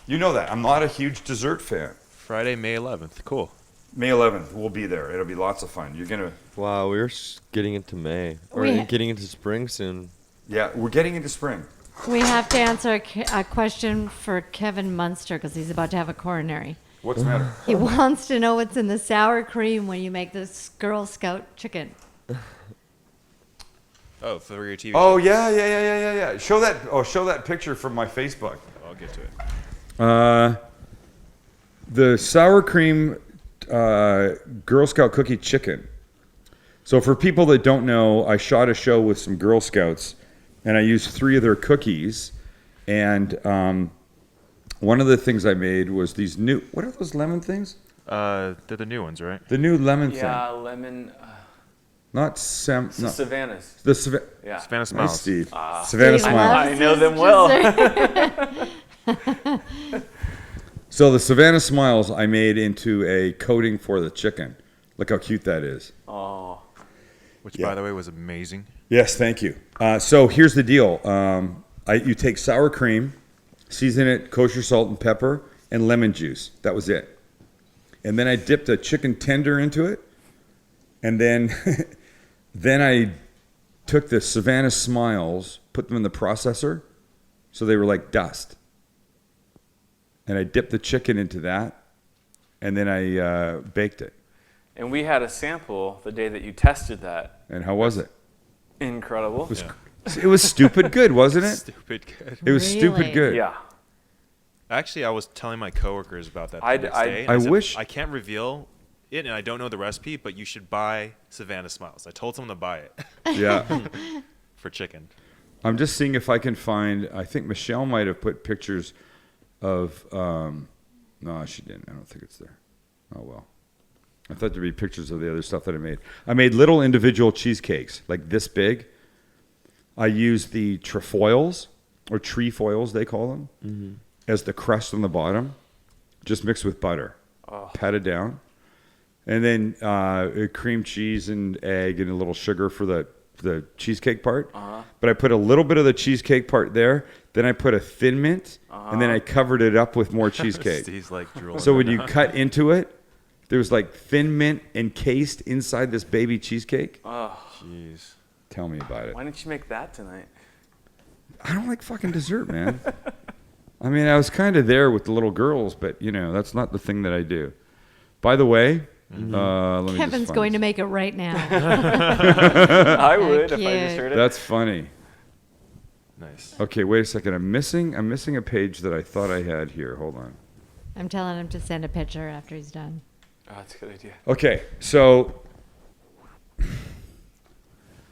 you know that. I'm not a huge dessert fan. Friday, May 11th. Cool. May 11th, we'll be there. It'll be lots of fun. You're going to Wow, we're getting into May or We- getting into spring soon. Yeah, we're getting into spring. We have to answer a question for Kevin Munster because he's about to have a coronary. What's the matter? He wants to know what's in the sour cream when you make this Girl Scout chicken. Oh, for your TV. Oh, yeah. Show that picture from my Facebook. I'll get to it. The sour cream Girl Scout cookie chicken. So for people that don't know, I shot a show with some Girl Scouts, and I used 3 of their cookies. And one of the things I made was these new. What are those lemon things? They're the new ones, right? The new lemon Yeah, thing. lemon. Not Sam. It's No. the Savannahs. The Savannah. Yeah. Savannah Nice, Smiles. Steve. Savannah Steve Smiles. I know them well. dessert. So the Savannah Smiles I made into a coating for the chicken. Look how cute that is. Oh. Which, Yeah. by the way, was amazing. Yes, thank you. So here's the deal. You take sour cream, season it, kosher salt and pepper, and lemon juice. That was it. And then I dipped a chicken tender into it. And then Then I took the Savannah Smiles, put them in the processor, so they were like dust. And I dipped the chicken into that, and then I baked it. And we had a sample the day that you tested that. And how was it? Incredible. It was stupid good, wasn't it? Stupid good. It was stupid Really? good. Yeah. Actually, I was telling my coworkers about that the I'd- next I'd- day. and I said, wish- I can't reveal it, and I don't know the recipe, but you should buy Savannah Smiles. I told someone to buy it Yeah. for chicken. I'm just seeing if I can find. I think Michelle might have put pictures of. No, she didn't. I don't think it's there. Oh well. I thought there'd be pictures of the other stuff that I made. I made little individual cheesecakes, like this big. I used the trefoils, or trefoils they call them, as the crust on the bottom, just mixed with butter, patted down, and then cream cheese and egg and a little sugar for the cheesecake part. But I put a little bit of the cheesecake part there. Then I put a Thin Mint, and then I covered it up with more cheesecake. Steve's like drooling. So when you cut into it, there was like Thin Mint encased inside this baby cheesecake. Oh, Jeez. Tell me about it. why didn't you make that tonight? I don't like fucking dessert, man. I mean, I was kind of there with the little girls, but you know, that's not the thing that I do. By the way, let me just Kevin's find going to this. make it right now. I would if I cute. just heard it. That's funny. Nice. Okay, wait a second. I'm missing a page that I thought I had here. Hold on. I'm telling him to send a picture after he's done. Oh, that's a good idea. Okay, so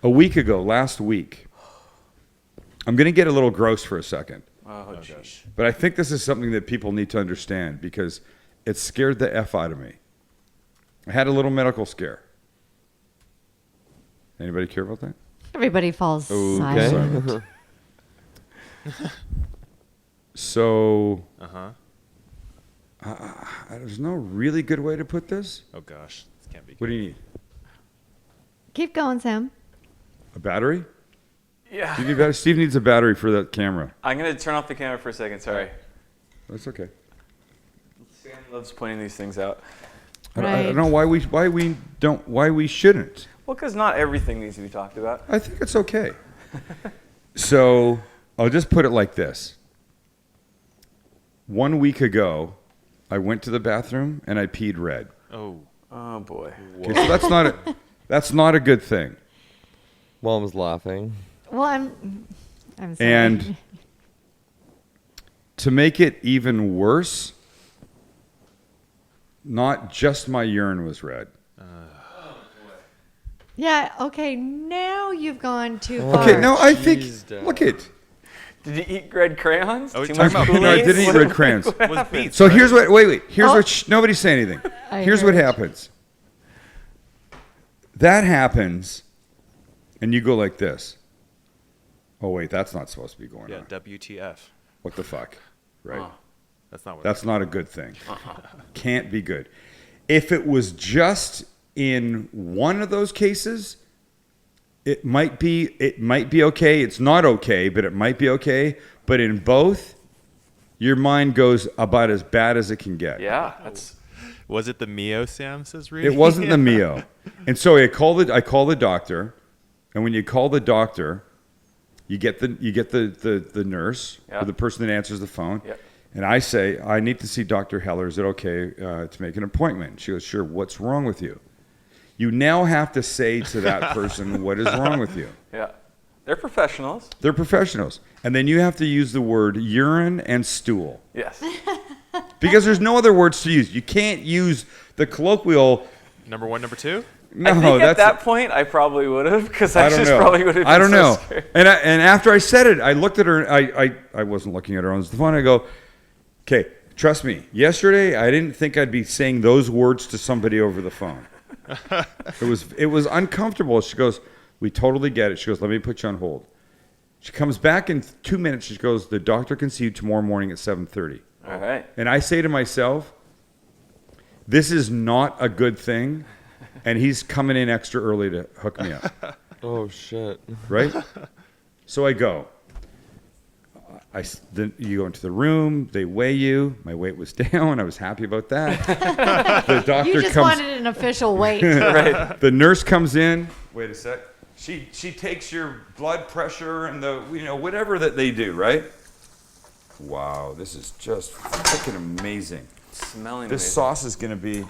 a week ago, last week, I'm going to get a little gross for a second, Oh, jeez. but I think this is something that people need to understand because it scared the F out of me. I had a little medical scare. Anybody care about that? Everybody falls Okay. silent. So Uh-huh. there's no really good way to put this. Oh, gosh. This can't be What good. do you need? Keep going, Sam. A battery? Yeah. You need a battery? Steve needs a battery for that camera. I'm going to turn off the camera for a second. Sorry. That's okay. Sam loves pointing these things out. I don't know why we shouldn't. Well, because not everything needs to be talked about. I think it's okay. So I'll just put it like this. 1 week ago, I went to the bathroom and I peed red. Oh. Oh, boy. Okay, so that's not a good thing. Mom's laughing. Well, I'm sorry. And to make it even worse, not just my urine was red. Yeah, okay, now you've gone too far. Okay, no, I think Jeez, Dad. look it. Did you eat red crayons? Oh, Too you're much talking about No, I Kool-Aid? didn't eat red crayons. What Was happened? beets, So right? here's what. Wait. Here's Oh. what. Nobody say anything. I Here's what heard. happens. That happens, and you go like this. Oh wait, that's not supposed to be going Yeah, on. WTF. What the fuck? Right. Oh. That's not what That's not a good thing. Can't be good. If it was just in one of those cases, it might be okay. It's not okay, but it might be okay. But in both, your mind goes about as bad as it can get. Yeah, that's Was it the Mio, Sam says Rudy? It wasn't the Mio. And so I call the doctor, and when you call the doctor, you get the nurse Yeah. or the person that answers the phone. Yep. And I say, I need to see Dr. Heller. Is it okay to make an appointment? She goes, sure. What's wrong with you? You now have to say to that person, what is wrong with you? yeah. They're professionals. They're professionals. And then you have to use the word urine and stool. Yes. Because there's no other words to use. You can't use the colloquial. Number one, number two? No, I think that's at that point I probably would have because I, I don't just know. probably would have been I don't so know. scared. And after I said it, I looked at her. I wasn't looking at her on the phone. I go, okay, trust me. Yesterday, I didn't think I'd be saying those words to somebody over the phone. It was uncomfortable. She goes, we totally get it. She goes, let me put you on hold. She comes back in 2 minutes. She goes, the doctor can see you tomorrow morning at 7:30. All right. And I say to myself, this is not a good thing. And he's coming in extra early to hook me up. Oh shit. Right? So I go. Then you go into the room. They weigh you. My weight was down. I was happy about that. The doctor You just comes. wanted an official weight. Right. The nurse comes in. Wait a sec. She takes your blood pressure and the whatever that they do, right? Wow, this is just freaking amazing. Smelling This amazing. sauce is going to be.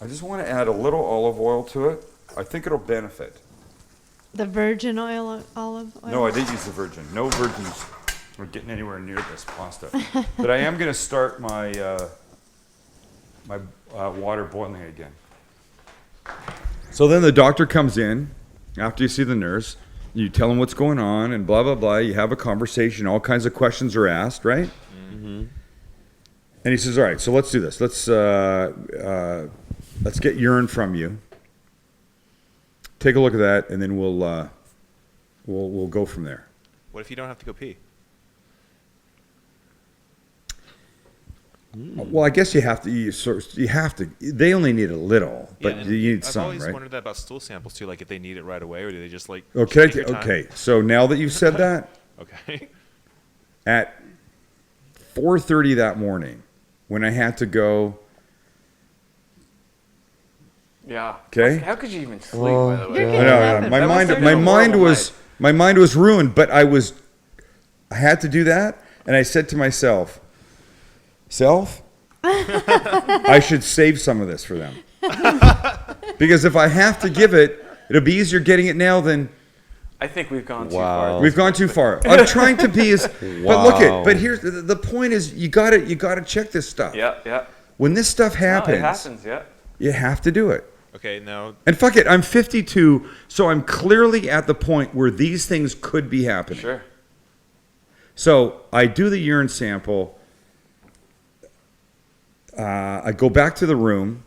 I just want to add a little olive oil to it. I think it'll benefit. The virgin olive oil? No, I didn't use the virgin. No virgins are getting anywhere near this pasta. But I am going to start my water boiling again. So then the doctor comes in after you see the nurse. You tell him what's going on and blah, blah, blah. You have a conversation. All kinds of questions are asked, right? Mm-hmm. And he says, all right, so let's do this. Let's get urine from you. Take a look at that, and then we'll go from there. What if you don't have to go pee? Well, I guess you have to. You have to. They only need a little, but and you need I've some, always right? wondered that about stool samples too. Like if they need it right away, or do they just like? Okay. take your time? Okay. So now that you've said that, Okay. at 4:30 that morning, when I had to go. Yeah. Okay. How could you even sleep, by the way? You're I getting know, up at my That must mind. have been My a mind horrible was. night. My mind was ruined, but I had to do that, and I said to myself, I should save some of this for them. Because if I have to give it, it'll be easier getting it now than I think we've gone too Wow. far. we've gone too far. I'm trying to be as but look Wow. but here's the point is you got to check this stuff. Yeah. When this stuff No, happens, it happens, yeah. you have to do it. Okay. Now, And fuck it, I'm 52, so I'm clearly at the point where these things could be happening. Sure. So I do the urine sample. I go back to the room.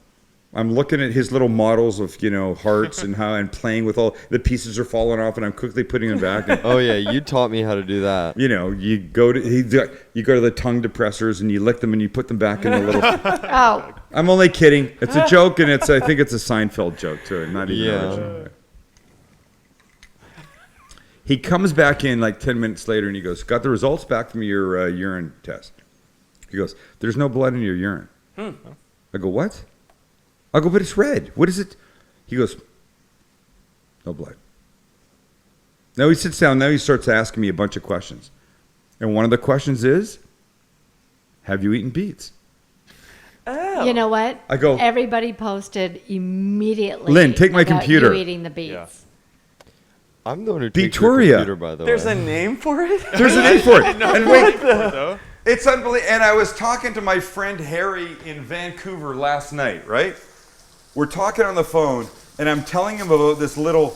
I'm looking at his little models of hearts and how I'm playing with all the pieces are falling off, and I'm quickly putting them back. And, Oh yeah, you taught me how to do that. you go to the tongue depressors and you lick them and you put them back in the little. Oh, I'm only kidding. It's a joke, and I think it's a Seinfeld joke too, not even Yeah. original. He comes back in like 10 minutes later and he goes, got the results back from your urine test. He goes, there's no blood in your urine. I go, what? I go, but it's red. What is it? He goes, no blood. Now he sits down. Now he starts asking me a bunch of questions. And one of the questions is, have you eaten beets? you know what? I go- Everybody posted immediately. Lynn, take my about computer. You eating the beets. Yeah. I'm the one who takes your Beeturia. computer, by the There's way. a name for it? There's a name for it. And wait, though. it's unbelievable. And I was talking to my friend Harry in Vancouver last night, right? We're talking on the phone, and I'm telling him about this little,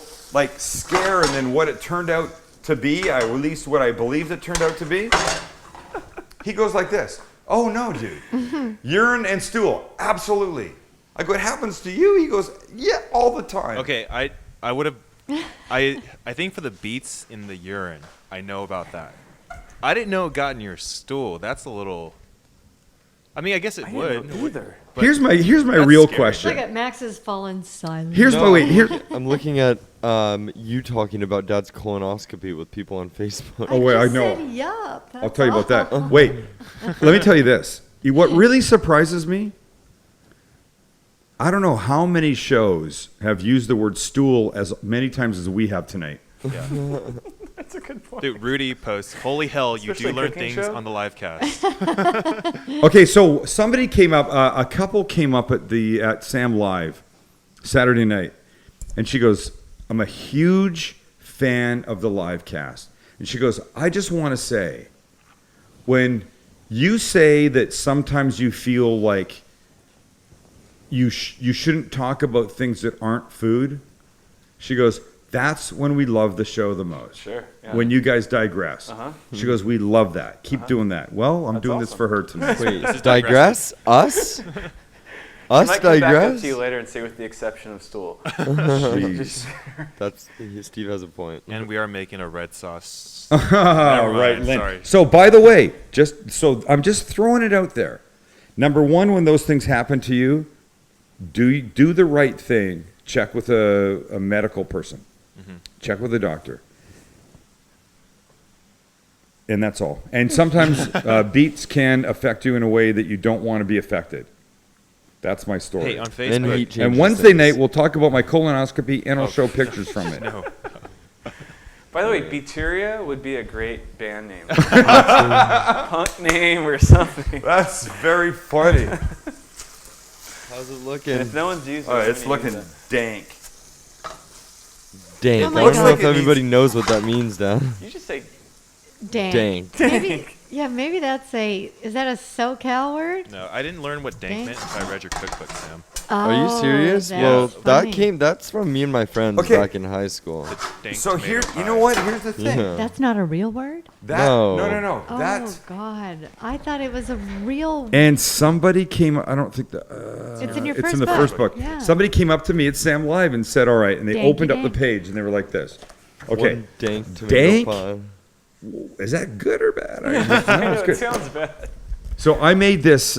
scare and then what it turned out to be, at least what I believed it turned out to be. He goes like this. Oh, no, dude. Urine and stool. Absolutely. I go, it happens to you? He goes, yeah, all the time. Okay. I would have. I think for the beets in the urine, I know about that. I didn't know it got in your stool. That's a little. I mean, I guess it I would. didn't know either. But Here's my that's real scary. question. Look at Max's fallen silent. Here's No, my wait. Here. I'm looking at you talking about Dad's colonoscopy with people on Facebook. Oh, wait, I just know. Said, yup. I'll tell you about that. Wait, let me tell you this. What really surprises me, I don't know how many shows have used the word stool as many times as we have tonight. Yeah. That's a good point. Dude, Rudy posts, holy hell, you Especially do learn cooking things show? on the live cast. Okay, so somebody came up, a couple came up at Sam Live Saturday night, and she goes, I'm a huge fan of the live cast. And she goes, I just want to say, when you say that sometimes you feel like you shouldn't talk about things that aren't food, she goes, that's when we love the show the most. Sure, yeah. When you guys digress. Uh-huh. She goes, we love that. Keep doing that. Well, I'm That's doing this awesome. for her tonight. Wait, is digress? Us? I Us might come back up digress? to you later and say with the exception of stool. Jeez. That's Steve has a point. And we are making a red sauce. All Never right, mind, Lynn. sorry. So, by the way, I'm just throwing it out there. Number one, when those things happen to you, do the right thing. Check with a medical person. Check with a doctor. And that's all. And sometimes beets can affect you in a way that you don't want to be affected. That's my story. Hey, on Then Facebook. heat changes And Wednesday things. night, we'll talk about my colonoscopy, and I'll show pictures from it. No. By the way, Beeturia would be a great band name. Punk name or something. That's very funny. How's it And looking? if no one's used it, Oh, I'm it's gonna looking use it. dank. Dank. Oh my I don't know God. if everybody knows what that means, Dan. You just say Dank. Dank. Maybe that's is that a SoCal word? No, I didn't learn what dank Dank? meant until I read your cookbook, Sam. Are you Oh, serious? that's Well, funny. that's from me and my friends Okay. back in high school. It's dank So tomato here, pie. you know what? Here's the thing. Yeah. That's not a real word? No. No. Oh, That's God. I thought it was a real. and somebody came. I don't think that. It's in your it's first in the book. first book. Yeah. Somebody came up to me at Sam Live and said, "All right," and they Danky opened up the dank. page and they were like this. Okay, One dank tomato Dank? pie. is that good or bad? No, I it's know, it good. sounds bad. So I made this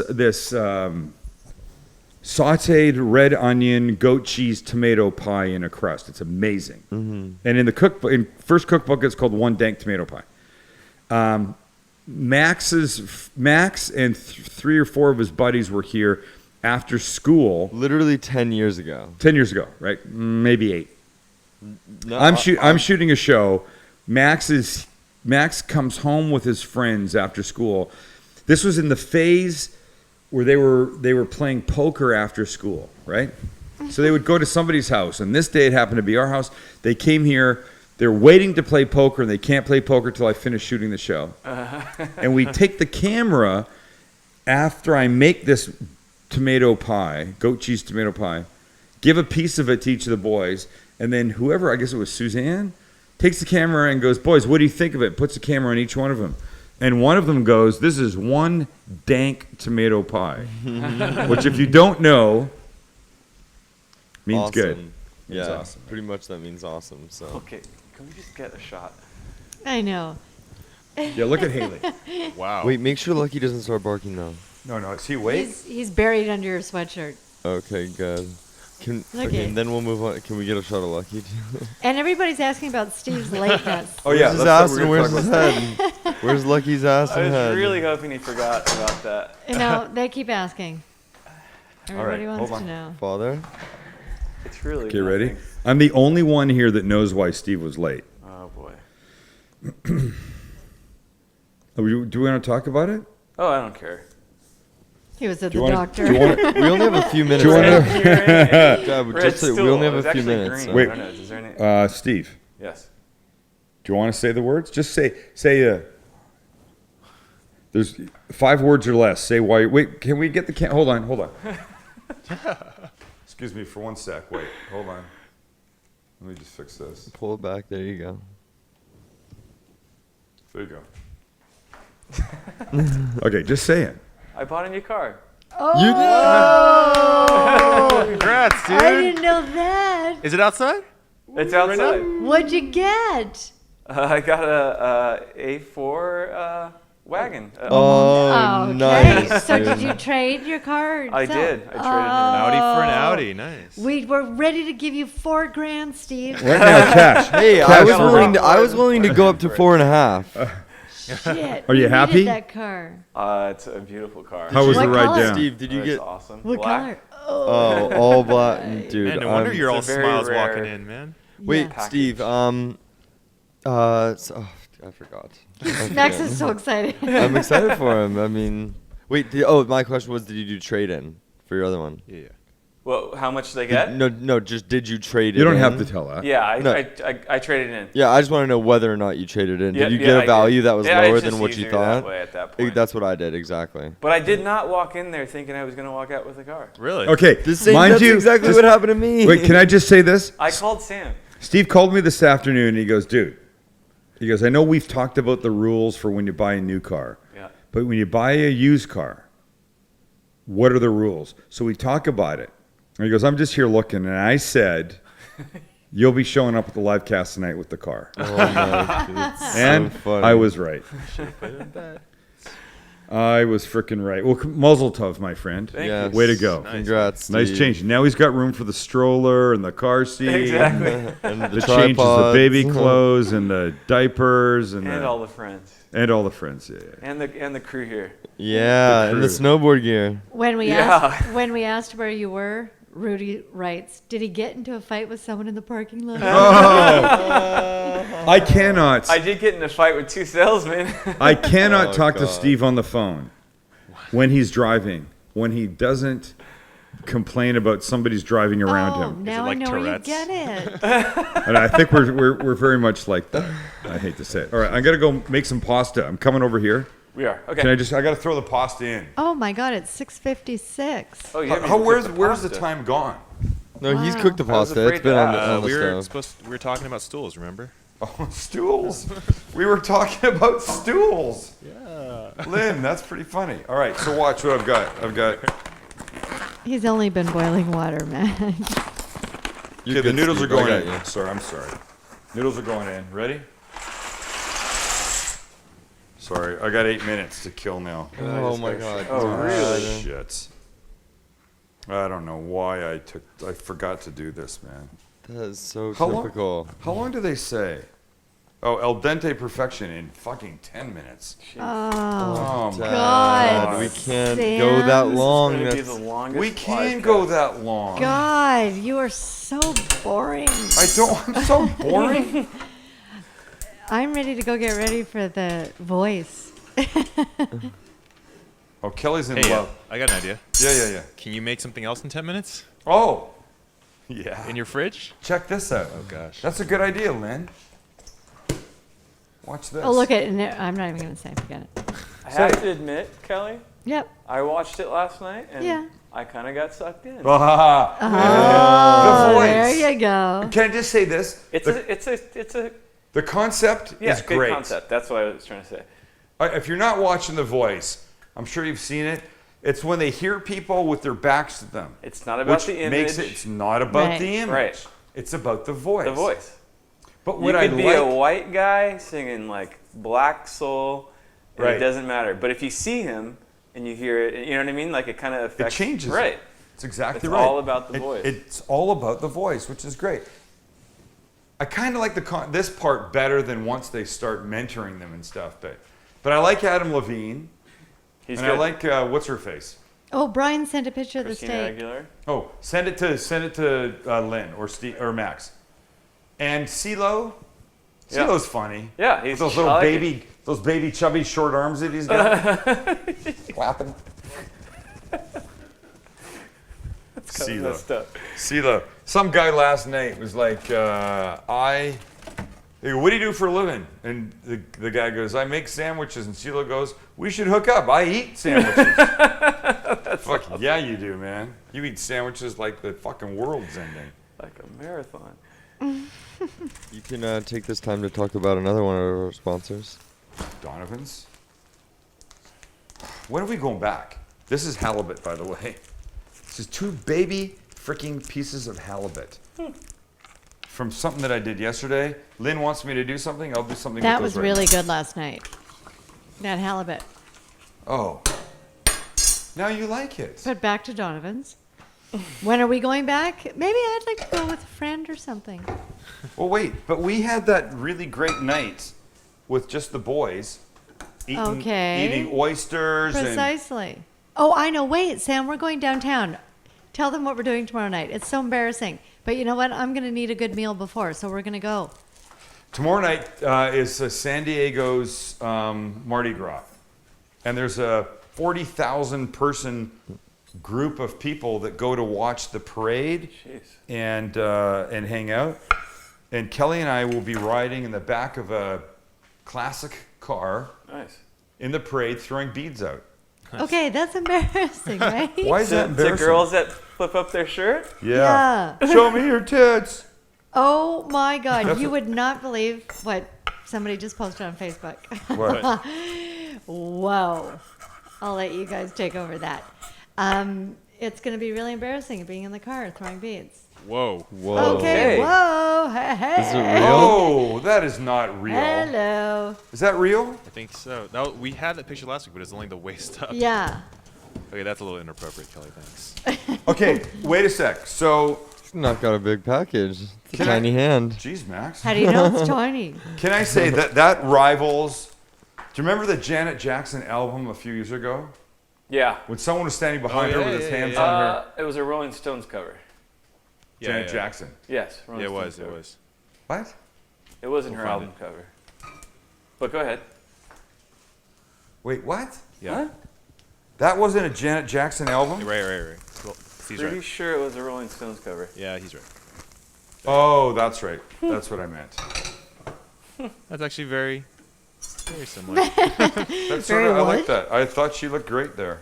sautéed red onion goat cheese tomato pie in a crust. It's amazing. And in the cookbook, in first cookbook, it's called One Dank Tomato Pie. Max and three or four of his buddies were here after school Literally 10 years ago. 10 years ago, right? Maybe 8. No, I'm shooting a show. Max comes home with his friends after school. This was in the phase where they were playing poker after school, right? So they would go to somebody's house, and this day it happened to be our house. They came here. They're waiting to play poker, and they can't play poker till I finish shooting the show. And we take the camera after I make this tomato pie, goat cheese tomato pie, give a piece of it to each of the boys, and then whoever, I guess it was Suzanne, takes the camera and goes, "Boys, what do you think of it?" Puts a camera on each one of them. And one of them goes, "This is one dank tomato pie," which if you don't know, means awesome. good. Yeah, awesome. pretty much that means awesome. So Okay, can we just get a shot? I know. Yeah, look at Haley. Wow. wait, make sure Lucky doesn't start barking now. No, is he awake? He's buried under your sweatshirt. Okay, good. Look Okay, at- then we'll move on. Can we get a shot of Lucky? And everybody's asking about Steve's lateness. Oh yeah, Where's his that's ass what and we're where's gonna his talk about. head? Where's Lucky's ass I and was head? really hoping he forgot about that. They keep asking. Everybody right, wants hold to on. know. Father? It's really Okay, ready? nothing. I'm the only one here that knows why Steve was late. Oh boy. Do we want to talk about it? Oh, I don't care. He was at Do the you wanna- doctor. do you wanna- We only have a few minutes. Do you wanna- Yeah, but Red just say, we stool. only have It's a few actually minutes. green. so- Wait. I don't know. Is there any? Steve, Yes. do you want to say the words? Just say. There's 5 words or less. Say why. Wait, can we get the Hold on. Excuse me for one sec. Wait, hold on. Let me just fix this. Pull it back. There you go. There you go. Okay, just say it. I bought a new car. You did. Congrats, dude. I didn't know that. Is it outside? It's outside. What'd you get? I got a A4 wagon. Oh, Okay. nice. So dude. did you trade your car? I did. I traded Audi for an Audi. Nice. We were ready to give you $4,000, Steve. Right now, cash. Hey, I Cash was for willing it. to. I was willing to go up to 4.5. Shit. Are you we happy? needed that car. It's a beautiful car. How was What the ride color? down? Steve, did you It's get? awesome. What Black. color? Oh, all black, dude. Man, no wonder you're all It's a very smiles rare- walking in, man. Wait, package. Steve. I forgot. Max is so excited. I'm excited for him. I mean, wait. My question was, did you do trade in for your other one? Yeah. Well, how much did I get? No. Just did you trade it? You don't in? have to tell that. Yeah, No. I traded in. Yeah, I just want to know whether or not you traded in. Yeah, Did you yeah, get I a did. value that was Yeah, it's lower just than what you easier thought? that way at that point. That's what I did exactly. But I did not walk in there thinking I was going to walk out with a car. Really? Okay, mind That's you. exactly just- what happened to me. Wait, can I just say this? I called Sam. Steve called me this afternoon and he goes, "Dude," he goes, "I know we've talked about the rules for when you buy a new car, Yeah. but when you buy a used car, what are the rules?" So we talk about it. And he goes, "I'm just here looking," and I said, "You'll be showing up at the live cast tonight with the car." Oh, no, dude, it's And so funny. I was right. I was freaking right. Well, Mazel tov, my friend. Thank Yes. Way to go. Nice. Congrats. Nice Steve. change. Now he's got room for the stroller and the car seat. Exactly. And The changes, the tripods. baby clothes and the diapers and And the, all the friends. and all the friends. Yeah, yeah. And the crew here. Yeah, The and the crew. snowboard gear. When we Yeah. asked where you were, Rudy writes, "Did he get into a fight with someone in the parking lot?" I cannot. I did get in a fight with 2 salesmen. I cannot Oh, talk to God. Steve on the phone when he's driving. When he doesn't complain about somebody's driving around Oh, him. now like I know where you Tourette's? get it. And I think we're very much like that. I hate to say it. All right, I'm gonna go make some pasta. I'm coming over here. We are. Okay. Can I gotta throw the pasta in. Oh my God, it's 6:56. Oh, you haven't even cooked Where's the pasta. time gone? No, he's Wow. cooked the I was pasta. afraid It's been to on the, ask. on the We were stove. talking about stools, remember? Oh, stools. We were talking about stools. Yeah. Lynn, that's pretty funny. All right, so watch what I've got. He's only been boiling water, man. Okay, You're the good, noodles are Steve. I going got in. you. Sorry, I'm sorry. Noodles are going in. Ready? Sorry, I got 8 minutes to kill now. Oh my God. Oh, really? Shit. I don't know why I forgot to do this, man. That is so How long- typical. How long do they say? Oh, al dente perfection in fucking 10 minutes. Oh, Oh my God. We can't go that Sam. long. It's gonna be the That's, longest We can't live go cast. that long. God, you are so boring. I'm so boring. I'm ready to go get ready for the voice. Oh, Kelly's in Hey, love. I got an idea. Yeah. Can you make something else in 10 minutes? Oh. Yeah. In your fridge? Check this out. Oh, gosh. That's a good idea, Lynn. Watch this. Oh, look at it. I'm not even going to say. Forget it. I have to admit, Kelly, Yep. I watched it last night and Yeah. I kind of got sucked in. Oh, The voice. there you go. Can I just say this? It's a The concept yeah, is good great. concept. That's what I was trying to say. If you're not watching The Voice, I'm sure you've seen it. It's when they hear people with their backs to them. It's not about Which the image. makes it, it's not about Right. the image. Right. It's about the voice. The voice. But You what I could be like, a white guy singing like black soul, and Right. it doesn't matter. But if you see him and you hear it, you know what I mean? Like it kind of it affects. changes. Right. It's exactly It's right. all about the voice. It's all about the voice, which is great. I kind of like this part better than once they start mentoring them and stuff. But I like Adam Levine, He's and good. I like what's her face. Oh, Brian sent a picture of the Christina steak. Aguilera. Oh, send it to Lynn or Steve or Max, and CeeLo. Yeah. CeeLo's funny. Yeah, With he's those I little like it. baby chubby short arms that he's got. Clapping. Kinda messed up. CeeLo. Some guy last night was like, hey, what do you do for a living? And the guy goes, I make sandwiches. And CeeLo goes, we should hook up. I eat sandwiches. Fuck awesome. Yeah, you do, man. You eat sandwiches like the fucking world's ending. Like a marathon. You can take this time to talk about another one of our sponsors. Donovan's. When are we going back? This is halibut, by the way. This is 2 baby freaking pieces of halibut. From something that I did yesterday. Lynn wants me to do something. I'll do something That with was those right really now. good last night. That halibut. Oh. Now you like it. But back to Donovan's. When are we going back? Maybe I'd like to go with a friend or something. Well, wait. But we had that really great night with just the boys. Eating oysters. Precisely. Oh, I know. Wait, Sam, we're going downtown. Tell them what we're doing tomorrow night. It's so embarrassing. But you know what? I'm going to need a good meal before, so we're going to go. Tomorrow night is San Diego's Mardi Gras. And there's a 40,000 person group of people that go to watch the parade and hang out. And Kelly and I will be riding in the back of a classic car in the parade throwing beads out. Okay, that's embarrassing, right? Why is that To embarrassing? girls that flip up their shirt? Yeah. Yeah. Show me your tits. Oh my God, you would not believe what somebody just posted on Facebook. What? Whoa. I'll let you guys take over that. It's going to be really embarrassing being in the car throwing beads. Whoa. Whoa. Okay, Okay. whoa, hey, hey. Is it real? Oh, that is not real. Hello. Is that real? I think so. No, we had that picture last week, but it's only the waist up. Yeah. Okay, that's a little inappropriate, Kelly. Thanks. Okay, wait a sec. So, She's not got a big package. It's a Can I- tiny hand. geez, Max. How do you know it's tiny? Can I say that rivals? Do you remember the Janet Jackson album a few years ago? Yeah. When someone was standing behind yeah, her with his yeah, hands yeah. on her. It was a Rolling Stones cover. Yeah, Janet yeah. Jackson. Yes. Rolling Yeah, it Stones was. It cover. was. What? It wasn't We'll her find album cover. But go ahead. Wait, what? Yeah. Huh? That wasn't a Janet Jackson album? Right. Well, he's Pretty right. sure it was a Rolling Stones cover. Yeah, he's right. Oh, that's right. That's what I meant. That's actually very similar. That's sort Very of, I like what? that. I thought she looked great there.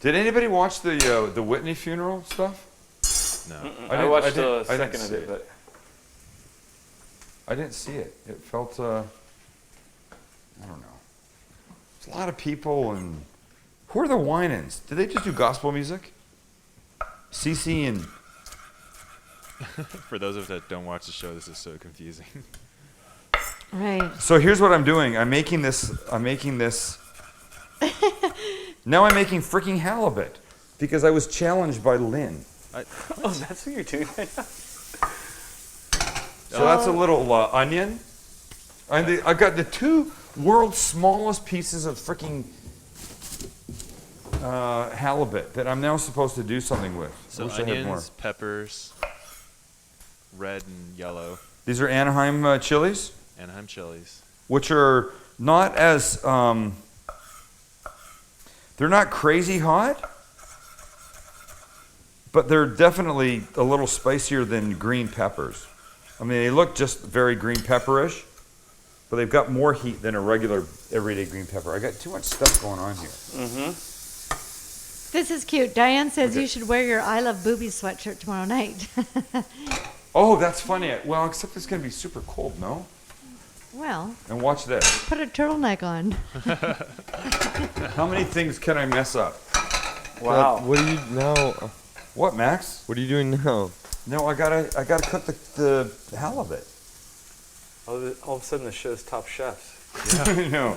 Did anybody watch the Whitney funeral stuff? No. I watched a I didn't second of see it, but I didn't see it. It felt, I don't know. There's a lot of people, and who are the Winans? Did they just do gospel music? Cece and For those of us that don't watch the show, this is so confusing. Right. so here's what I'm doing. I'm making this. Now I'm making freaking halibut because I was challenged by Lynn. oh, that's what you're doing right now. So that's a little onion. I've got the two world's smallest pieces of freaking halibut that I'm now supposed to do something with. So I wish I had more. onions, peppers, red and yellow, These are Anaheim chilies, Anaheim chilies. which are not as they're not crazy hot, but they're definitely a little spicier than green peppers. I mean, they look just very green pepperish, but they've got more heat than a regular everyday green pepper. I got too much stuff going on here. This is cute. Diane says Okay. you should wear your I Love Boobies sweatshirt tomorrow night. Oh, that's funny. Well, except it's going to be super cold, no? Well, And watch this. put a turtleneck on. How many things can I mess up? Wow. What are you now? What, Max? What are you doing now? No, I gotta cook the halibut. All of a sudden, the show's top chefs. I know.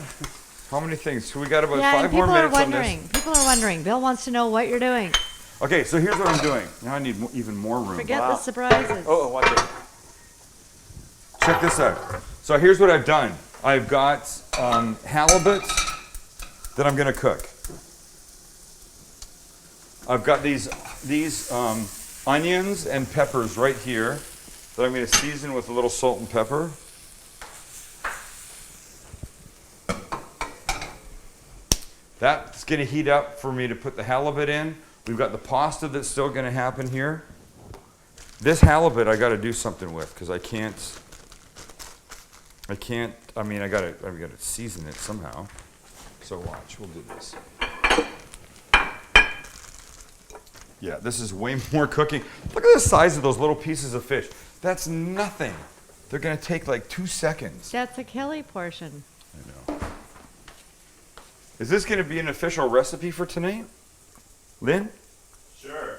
How many things? So we got about Yeah, 5 and more people are minutes on wondering. this. People are wondering. Bill wants to know what you're doing. Okay, so here's what I'm doing. Now I need even more room. Forget Wow. the surprises. Oh, watch it. Check this out. So here's what I've done. I've got halibut that I'm gonna cook. I've got these onions and peppers right here that I'm gonna season with a little salt and pepper. That's gonna heat up for me to put the halibut in. We've got the pasta that's still gonna happen here. This halibut I gotta do something with because I mean, I gotta season it somehow. So watch, we'll do this. Yeah, this is way more cooking. Look at the size of those little pieces of fish. That's nothing. They're gonna take like 2 seconds. That's a Kelly portion. I know. Is this gonna be an official recipe for tonight? Lynn? Sure.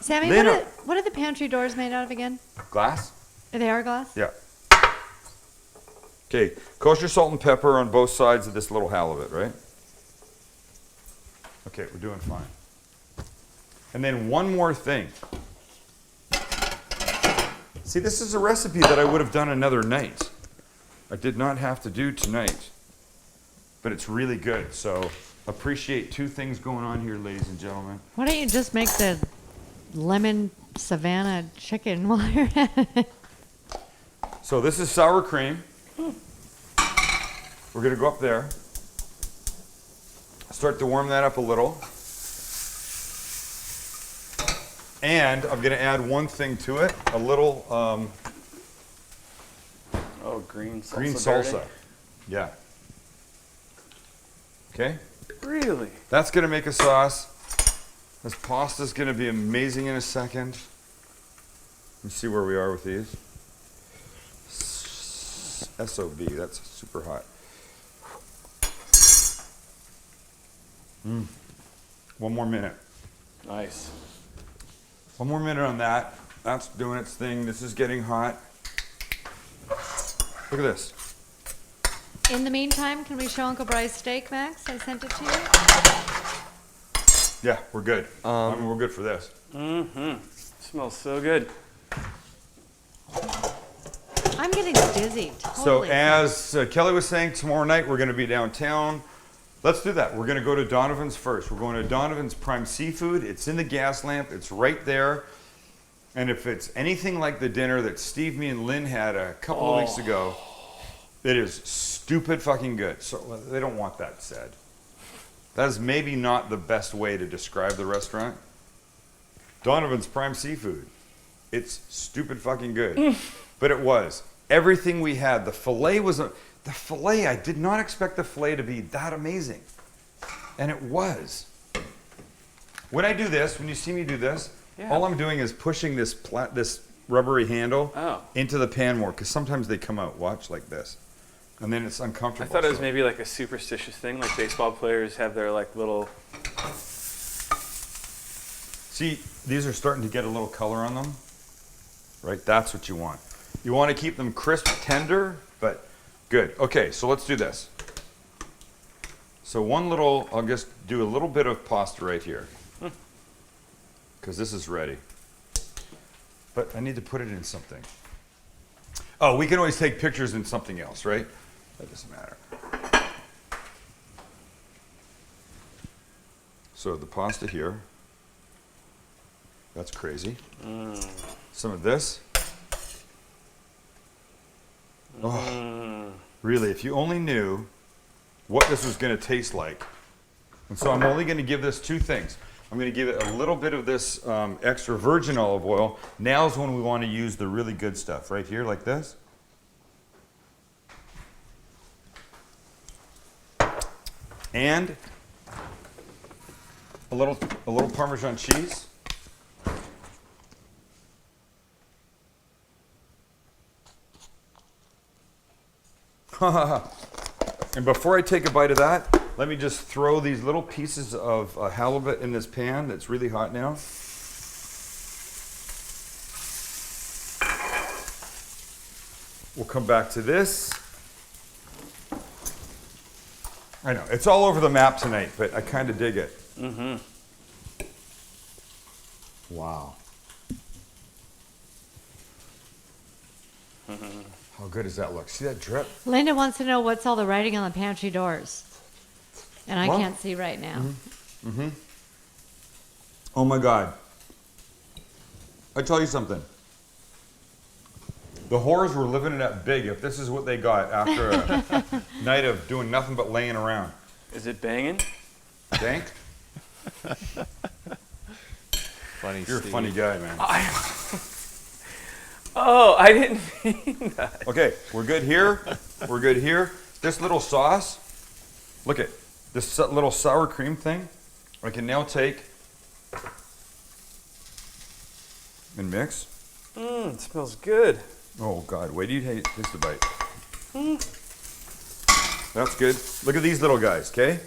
Sammy, Lena- what are the pantry doors made out of again? Glass? Are they hourglass? Yeah. Okay, kosher salt and pepper on both sides of this little halibut, right? Okay, we're doing fine. And then one more thing. See, this is a recipe that I would have done another night. I did not have to do tonight. But it's really good, so appreciate 2 things going on here, ladies and gentlemen. Why don't you just make the lemon Savannah chicken while you're at it? So this is sour cream. We're gonna go up there. Start to warm that up a little. And I'm gonna add one thing to it, a little Oh, green salsa. green verde? salsa. Yeah. Okay? Really? That's gonna make a sauce. This pasta's gonna be amazing in a second. Let's see where we are with these. SOB, that's super hot. One more minute. Nice. One more minute on that. That's doing its thing. This is getting hot. Look at this. In the meantime, can we show Uncle Bry's steak, Max? I sent it to you. Yeah, we're good. I mean, we're good for this. Mm-hmm. Smells so good. I'm getting dizzy. So Totally. as Kelly was saying, tomorrow night we're going to be downtown. Let's do that. We're going to go to Donovan's first. We're going to Donovan's Prime Seafood. It's in the gas lamp. It's right there. And if it's anything like the dinner that Steve, me, and Lynn had a couple of weeks ago, it is stupid fucking good. So they don't want that said. That is maybe not the best way to describe the restaurant. Donovan's Prime Seafood. It's stupid fucking good. But it was. Everything we had. The filet was... The filet, I did not expect the filet to be that amazing. And it was. When I do this, when you see me do this, all I'm doing is pushing this rubbery handle into the pan more, because sometimes they come out, watch, like this. And then it's uncomfortable. I thought it was maybe like a superstitious thing, like baseball players have their like little... See, these are starting to get a little color on them. Right, that's what you want. You want to keep them crisp, tender, but... Good. Okay, so let's do this. So I'll just do a little bit of pasta right here. Because this is ready. But I need to put it in something. Oh, we can always take pictures in something else, right? That doesn't matter. So the pasta here. That's crazy. Some of this. Oh, really, if you only knew what this was going to taste like. And so I'm only going to give this two things. I'm going to give it a little bit of this extra virgin olive oil. Now's when we want to use the really good stuff, right here, like this. And a little Parmesan cheese. And before I take a bite of that, let me just throw these little pieces of halibut in this pan that's really hot now. We'll come back to this. I know, it's all over the map tonight, but I kind of dig it. Mm-hmm. Wow. Mm-hmm. How good does that look? See that drip? Linda wants to know what's all the writing on the pantry doors. And I What? can't see right now. Mm-hmm. Oh my God. I tell you something. The whores were living it up big if this is what they got after a night of doing nothing but laying around. Is it banging? Dank? Funny, You're Steve. a funny guy, man. Oh, I didn't mean that. Okay, we're good here. We're good here. This little sauce, look at this little sour cream thing. I can now take and mix. It smells good. Oh God, wait till you taste a bite. That's good. Look at these little guys, okay?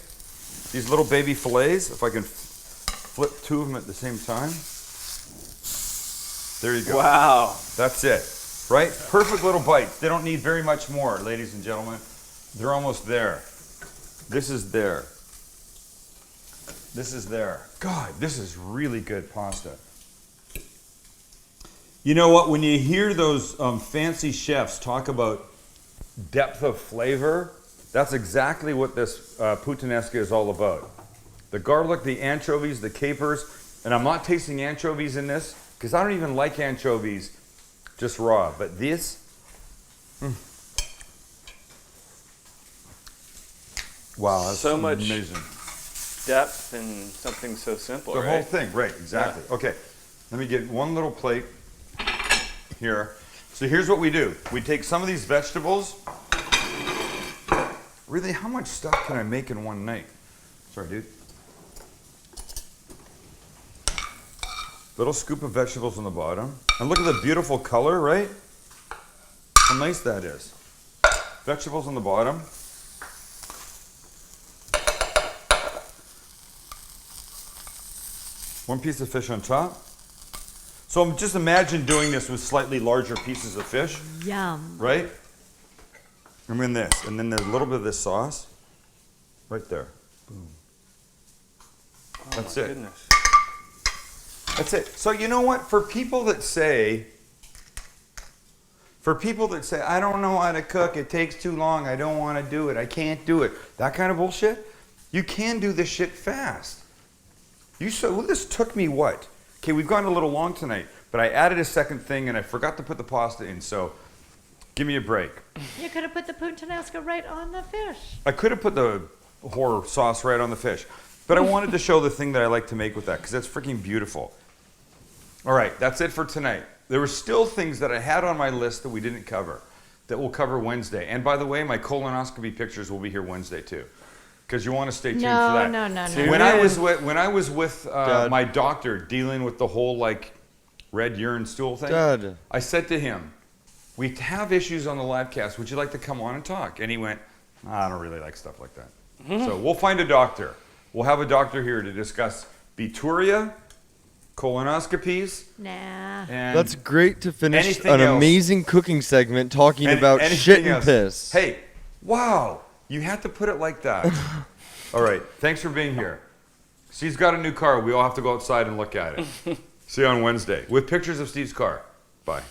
These little baby fillets, if I can flip two of them at the same time. There you go. Wow. That's it, right? Perfect little bites. They don't need very much more, ladies and gentlemen. They're almost there. This is there. This is there. God, this is really good pasta. You know what? When you hear those fancy chefs talk about depth of flavor, that's exactly what this Puttanesca is all about. The garlic, the anchovies, the capers, and I'm not tasting anchovies in this because I don't even like anchovies just raw, but this, wow, that's So much amazing. depth in something so simple, The right? whole thing, right, exactly. Yeah. Okay, let me get one little plate here. So here's what we do. We take some of these vegetables. Really, how much stuff can I make in one night? Sorry, dude. Little scoop of vegetables on the bottom. And look at the beautiful color, right? How nice that is. Vegetables on the bottom. One piece of fish on top. So just imagine doing this with slightly larger pieces of fish, Yum. right? And then this, and then there's a little bit of this sauce, right there. Boom. That's it. Goodness. That's it. So you know what? For people that say, I don't know how to cook, it takes too long, I don't want to do it, I can't do it, that kind of bullshit, you can do this shit fast. This took me what? Okay, we've gone a little long tonight, but I added a second thing and I forgot to put the pasta in, so give me a break. You could have put the puttanesca right on the fish. I could have put the horror sauce right on the fish, but I wanted to show the thing that I like to make with that because that's freaking beautiful. All right, that's it for tonight. There were still things that I had on my list that we didn't cover that we'll cover Wednesday. And by the way, my colonoscopy pictures will be here Wednesday too, because you want to stay tuned for that. No. When I was with my doctor dealing with the whole like red urine stool thing, Dad. I said to him, "We have issues on the livecast. Would you like to come on and talk?" And he went, "I don't really like stuff like that." So we'll find a doctor. We'll have a doctor here to discuss beeturia, colonoscopies, and That's great to finish anything an else. amazing cooking segment talking and about anything shit and else. piss. Hey, wow, you had to put it like that. All right, thanks for being here. Steve's got a new car. We all have to go outside and look at it. See you on Wednesday with pictures of Steve's car. Bye.